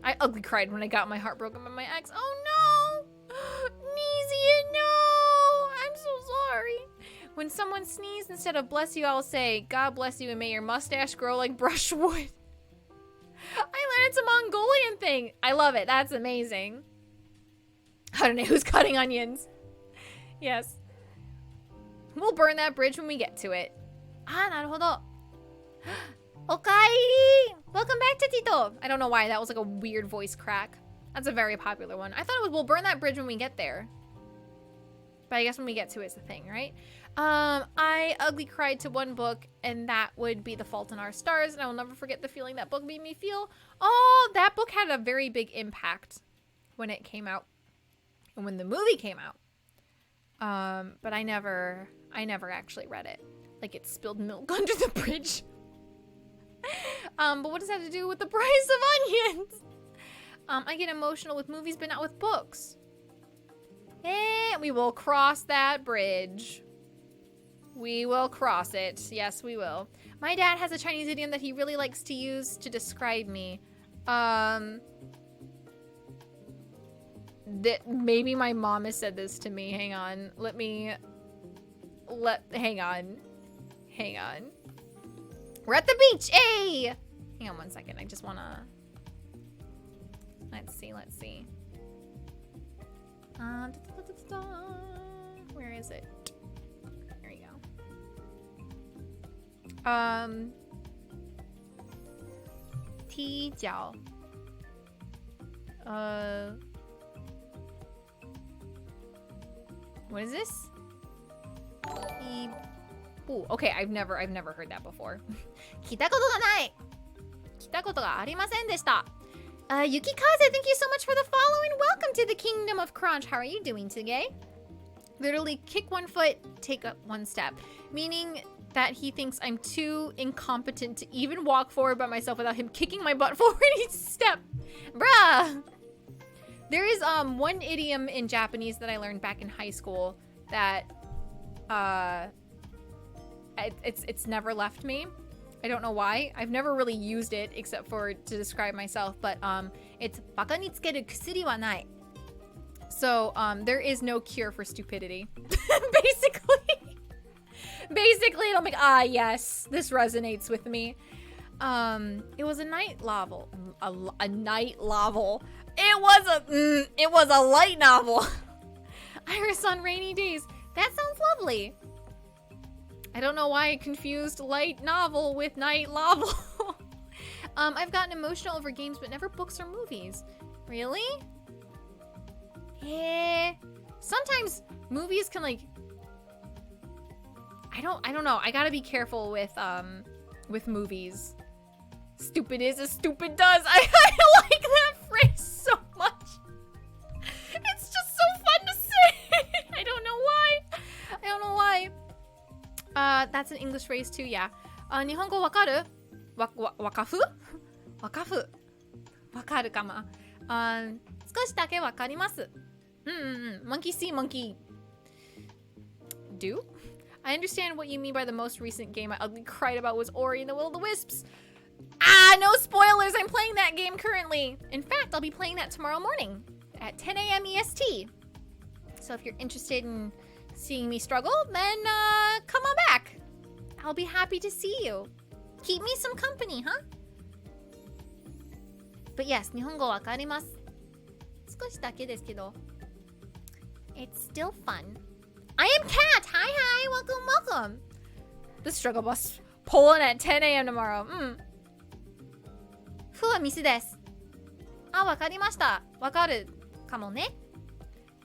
I ugly cried when I got my heart broken by my ex. Oh no! Neezy, no! I'm so sorry. When someone sneezes, instead of bless you, I'll say, God bless you and may your mustache grow like brushwood. I learned it's a Mongolian thing. I love it. That's amazing. Harune, who's cutting onions? Yes. We'll burn that bridge when we get to it. Ah, naruhodo. Okaeri! Welcome back, Tito. I don't know why. That was like a weird voice crack. That's a very popular one. I thought it was, we'll burn that bridge when we get there. But I guess when we get to it's the thing, right? I ugly cried to one book, and that would be The Fault in Our Stars, and I will never forget the feeling that book made me feel. Oh, that book had a very big impact when it came out, and when the movie came out. But I never actually read it. Like, it spilled milk under the bridge. But what does that have to do with the price of onions? I get emotional with movies, but not with books. And we will cross that bridge. We will cross it. Yes, we will. My dad has a Chinese idiom that he really likes to use to describe me. Maybe my mom has said this to me. Hang on. Hang on. We're at the beach. Hey! Hang on one second. I just wanna... Let's see. Where is it? Here we go. Ti jiao. What is this? Ooh, okay, I've never heard that before. 聞いたことがない。聞いたことがありませんでした。Yukikaze, thank you so much for the follow and welcome to the Kingdom of Crunch. How are you doing today? Literally kick one foot, take up one step. Meaning that he thinks I'm too incompetent to even walk forward by myself without him kicking my butt forward each step. Bruh! There is one idiom in Japanese that I learned back in high school that it's never left me. I don't know why. I've never really used it except for to describe myself, but it's baka ni tsukeru kusuri wa nai. So there is no cure for stupidity. Basically, I'm like, ah, yes, this resonates with me. It was a night novel. A night novel. It was a light novel. Iris on rainy days. That sounds lovely. I don't know why I confused light novel with night novel. I've gotten emotional over games, but never books or movies. Really? Yeah. Sometimes movies can like. I don't know. I gotta be careful with movies. Stupid is as stupid does. I like that phrase so much. It's just so fun to say. I don't know why. That's an English phrase too, yeah. Nihongo wakaru? Wakafu? Wakafu. Wakaru kama. 少しだけわかります. Monkey see, monkey do? I understand what you mean by the most recent game I ugly cried about was Ori and the Will of the Wisps. Ah, no spoilers. I'm playing that game currently. In fact, I'll be playing that tomorrow morning at 10 a.m. EST. So if you're interested in seeing me struggle, then come on back. I'll be happy to see you. Keep me some company, huh? But yes, 日本語わかります。少しだけですけど. It's still fun. I am Kat. Hi. Welcome. The struggle bus pulling at 10 a.m. tomorrow. ふはミスです。あ、わかりました。わかるかもね。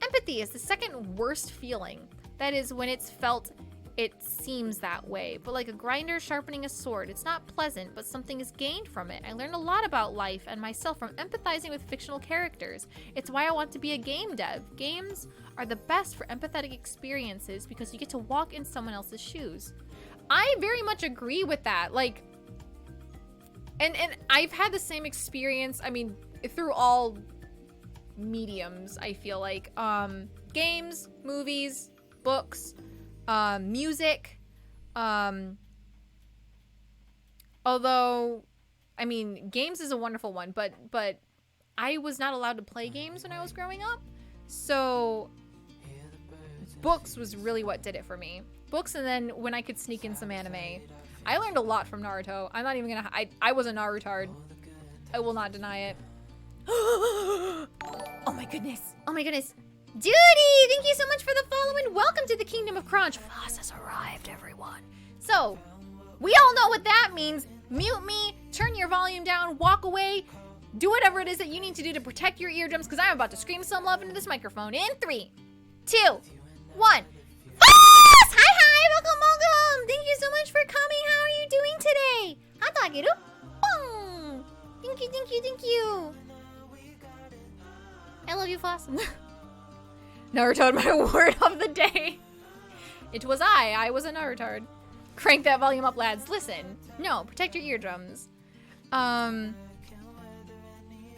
Empathy is the second worst feeling. That is when it's felt, it seems that way. But like a grinder sharpening a sword, it's not pleasant, but something is gained from it. I learned a lot about life and myself from empathizing with fictional characters. It's why I want to be a game dev. Games are the best for empathetic experiences because you get to walk in someone else's shoes. I very much agree with that. Like, and I've had the same experience, I mean, through all mediums, I feel like. Games, movies, books, music. Although, I mean, games is a wonderful one, but I was not allowed to play games when I was growing up. So books was really what did it for me. Books, and then when I could sneak in some anime. I learned a lot from Naruto. I'm not even gonna I was a Narutard. I will not deny it. Oh my goodness. Judy, thank you so much for the follow and welcome to the Kingdom of Crunch. Voss has arrived, everyone. So, we all know what that means. Mute me, turn your volume down, walk away, do whatever it is that you need to do to protect your eardrums because I'm about to scream some love into this microphone in 3, 2, 1. Voss! Hi, welcome. Thank you so much for coming. How are you doing today? Hatageru? Boom! Thank you. I love you, Voss. Naruto, my word of the day. It was I was a Narutard. Crank that volume up, lads. Listen. No, protect your eardrums.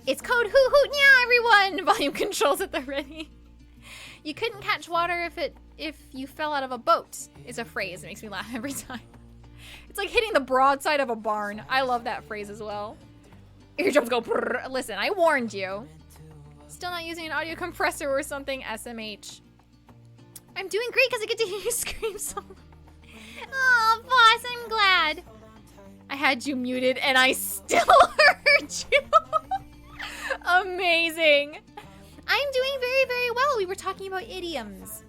It's code hoot hoot yeah, everyone. Volume controls at the ready. You couldn't catch water if you fell out of a boat is a phrase. It makes me laugh every time. It's like hitting the broadside of a barn. I love that phrase as well. Eardrums go brrr. Listen, I warned you. Still not using an audio compressor or something, SMH. I'm doing great because I get to hear you scream so much. Oh, Voss, I'm glad. I had you muted and I still heard you. Amazing. I'm doing very, very well. We were talking about idioms.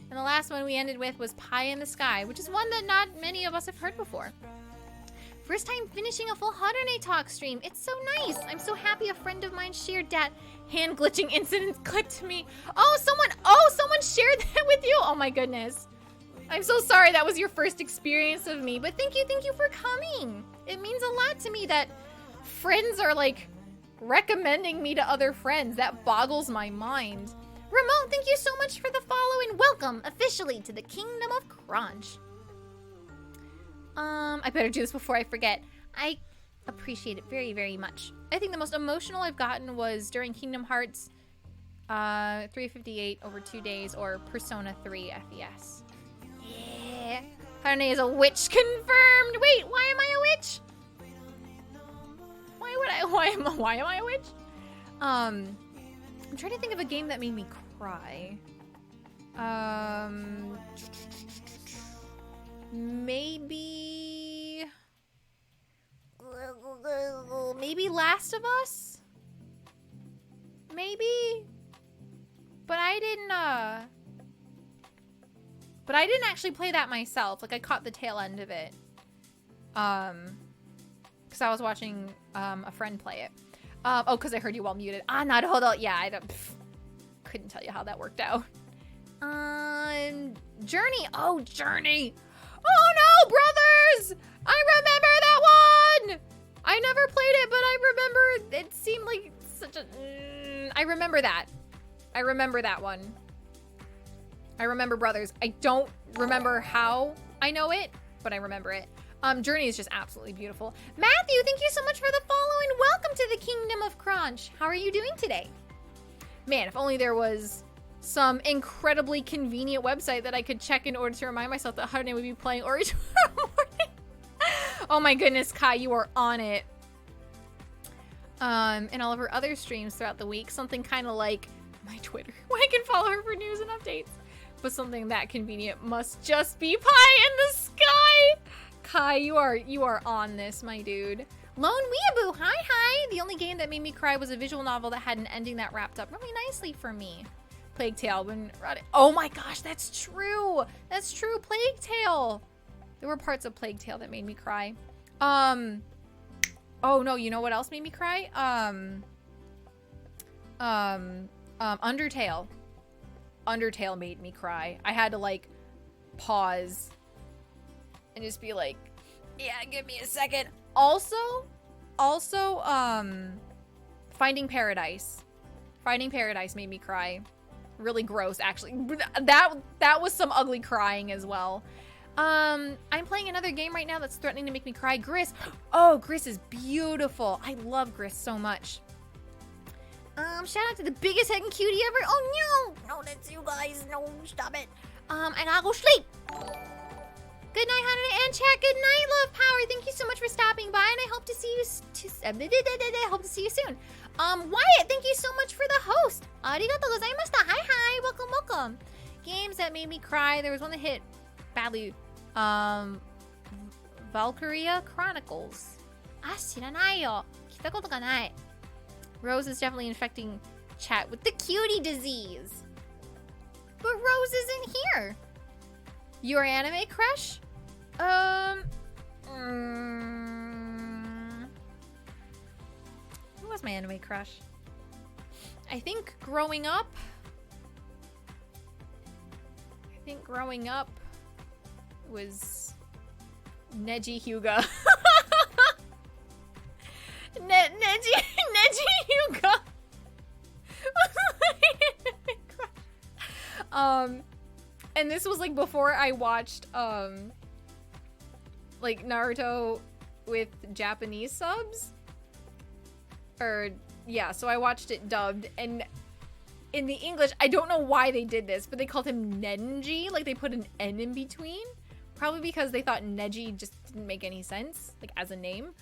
And the last one we ended with was pie in the sky, which is one that not many of us have heard before. First time finishing a full Harune talk stream. It's so nice. I'm so happy a friend of mine shared that hand glitching incident clip to me. Oh, someone shared that with you. Oh my goodness. I'm so sorry that was your first experience of me, but thank you for coming. It means a lot to me that friends are like recommending me to other friends. That boggles my mind. Ramon, thank you so much for the follow and welcome officially to the Kingdom of Crunch. I better do this before I forget. I Appreciate it very, very much. I think the most emotional I've gotten was during Kingdom Hearts 358 over 2 days, or Persona 3 FES. Yeah. Harune is a witch confirmed. Wait, why am I a witch? Why am I a witch? I'm trying to think of a game that made me cry. Maybe Last of Us? Maybe? But I didn't actually play that myself. Like, I caught the tail end of it. Because I was watching a friend play it. Oh, because I heard you while muted. Naruhodo. Yeah, couldn't tell you how that worked out. Journey. Oh, Journey. Oh no, brothers! I remember that one! I never played it, but I remember it seemed like such a... I remember that. I remember that one. I remember Brothers. I don't remember how I know it, but I remember it. Journey is just absolutely beautiful. Matthew, thank you so much for the follow and welcome to the Kingdom of Crunch. How are you doing today? Man, if only there was some incredibly convenient website that I could check in order to remind myself that Harune would be playing Origin tomorrow morning. Oh my goodness, Kai, you are on it. And all of her other streams throughout the week, something kind of like my Twitter, where I can follow her for news and updates. But something that convenient must just be pie in the sky. Kai, you are on this, my dude. Lone Weeaboo, hi. The only game that made me cry was a visual novel that had an ending that wrapped up really nicely for me. Plague Tale. Oh my gosh, that's true. That's true. Plague Tale. There were parts of Plague Tale that made me cry. Oh no, you know what else made me cry? Undertale. Undertale made me cry. I had to like pause and just be like, yeah, give me a second. Also, Finding Paradise. Finding Paradise made me cry. Really gross, actually. That was some ugly crying as well. I'm playing another game right now that's threatening to make me cry. Gris. Oh, Gris is beautiful. I love Gris so much. Shout out to the biggest head and cutie ever. Oh no, that's you guys. No, stop it. I gotta go sleep. Good night, Harune and chat. Good night, Love Power. Thank you so much for stopping by, and I hope to see you. Hope to see you soon. Wyatt, thank you so much for the host. Arigatou gozaimashita. Hi. Welcome. Games that made me cry. There was one that hit badly. Valkyria Chronicles. 知らないよ。聞いたことがない. Rose is definitely infecting chat with the cutie disease. But Rose isn't here. Your anime crush? Who was my anime crush? I think growing up was Neji Hyuga. Neji Hyuga. And this was like before I watched like Naruto with Japanese subs. Or yeah, so I watched it dubbed, and in the English, I don't know why they did this, but they called him Nenji, like they put an N in between. Probably because they thought Neji just didn't make any sense, like as a name.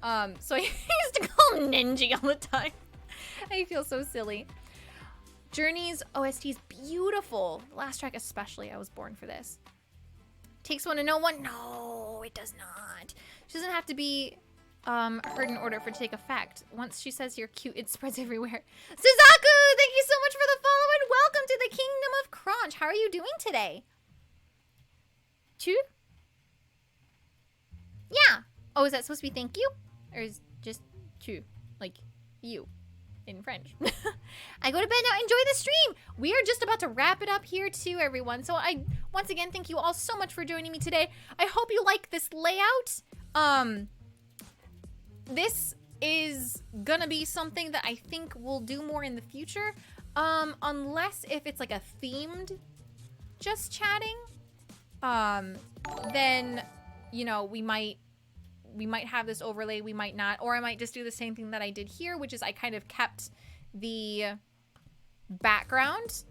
So I used to call him Nenji all the time. I feel so silly. Journey's OST is beautiful. The last track especially, I was born for this. Takes one to know one? No, it does not. She doesn't have to be heard in order for it to take effect. Once she says you're cute, it spreads everywhere. Suzaku, thank you so much for the follow and welcome to the Kingdom of Crunch. How are you doing today? Chu? Yeah. Oh, is that supposed to be thank you? Or is just chu? Like you in French. I go to bed now. Enjoy the stream. We are just about to wrap it up here too, everyone. So I, once again, thank you all so much for joining me today. I hope you like this layout. This is gonna be something that I think we'll do more in the future. Unless if it's like a themed just chatting. Then, you know, we might we might have this overlay, we might not, or I might just do the same thing that I did here, which is I kind of kept the background,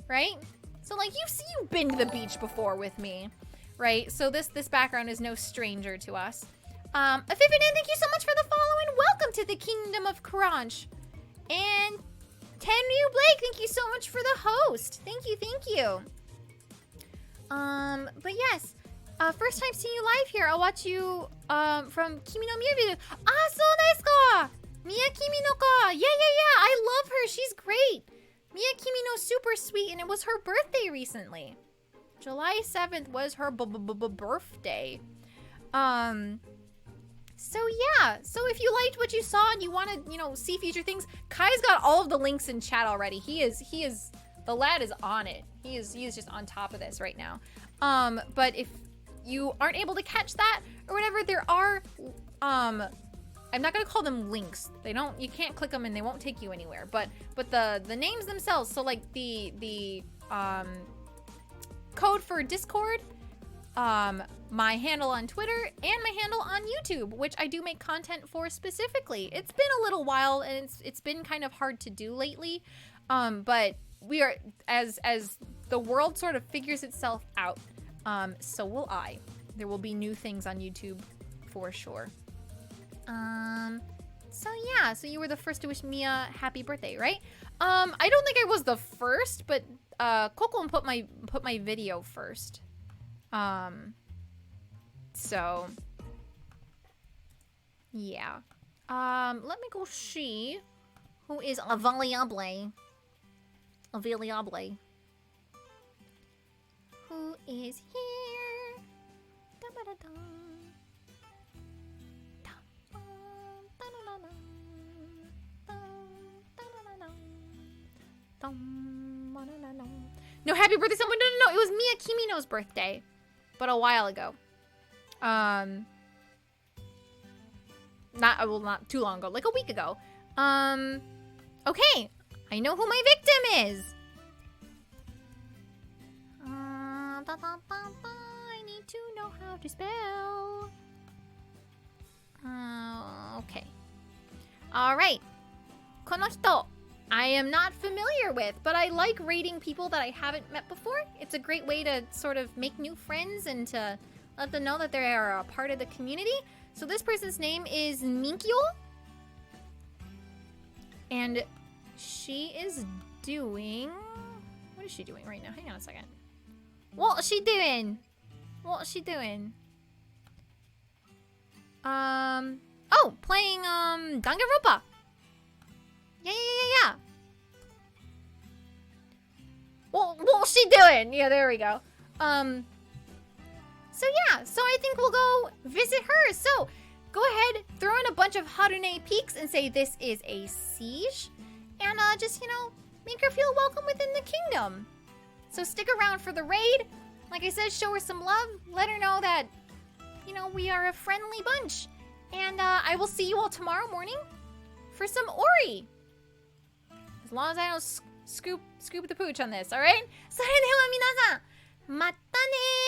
right? So like you've been to the beach before with me, right? So this background is no stranger to us. Afifadan, thank you so much for the follow and welcome to the Kingdom of Crunch. And Tenryu Blake, thank you so much for the host. Thank you, thank you. But yes, first time seeing you live here. I'll watch you from Kimi no Miya video. Ah, so desu ka! Miya Kimi no ka! Yeah. I love her. She's great. Miya Kimi no super sweet, and it was her birthday recently. July 7th was her birthday. So yeah, so if you liked what you saw and you want to, see future things, Kai's got all of the links in chat already. He is, the lad is on it. He is just on top of this right now. But if you aren't able to catch that or whatever, there are, I'm not gonna call them links. You can't click them and they won't take you anywhere. But the names themselves, so like the code for Discord, my handle on Twitter, and my handle on YouTube, which I do make content for specifically. It's been a little while, and it's been kind of hard to do lately, but we are, as the world sort of figures itself out, so will I. There will be new things on YouTube for sure. So yeah, so you were the first to wish Mia happy birthday, right? I don't think I was the first, but Coco put my video first. So yeah. Let me go see who is available. Who is here? No, happy birthday someone. No, it was Mia Kimino's birthday, but a while ago. Not too long ago, like a week ago. Okay, I know who my victim is. I need to know how to spell. Okay. All right. Kono hito, I am not familiar with, but I like rating people that I haven't met before. It's a great way to sort of make new friends and to let them know that they are a part of the community. So this person's name is Minkyo. And she is doing... What is she doing right now? Hang on a second. What's she doing? Oh, playing, Danganronpa. Yeah. What's she doing? Yeah, there we go. So yeah, so I think we'll go visit her. So go ahead, throw in a bunch of Harune peaks and say this is a siege. And just, make her feel welcome within the kingdom. So stick around for the raid. Like I said, show her some love. Let her know that, we are a friendly bunch. And I will see you all tomorrow morning for some Ori. As long as I don't scoop the pooch on this, alright? それでは皆さん、またねー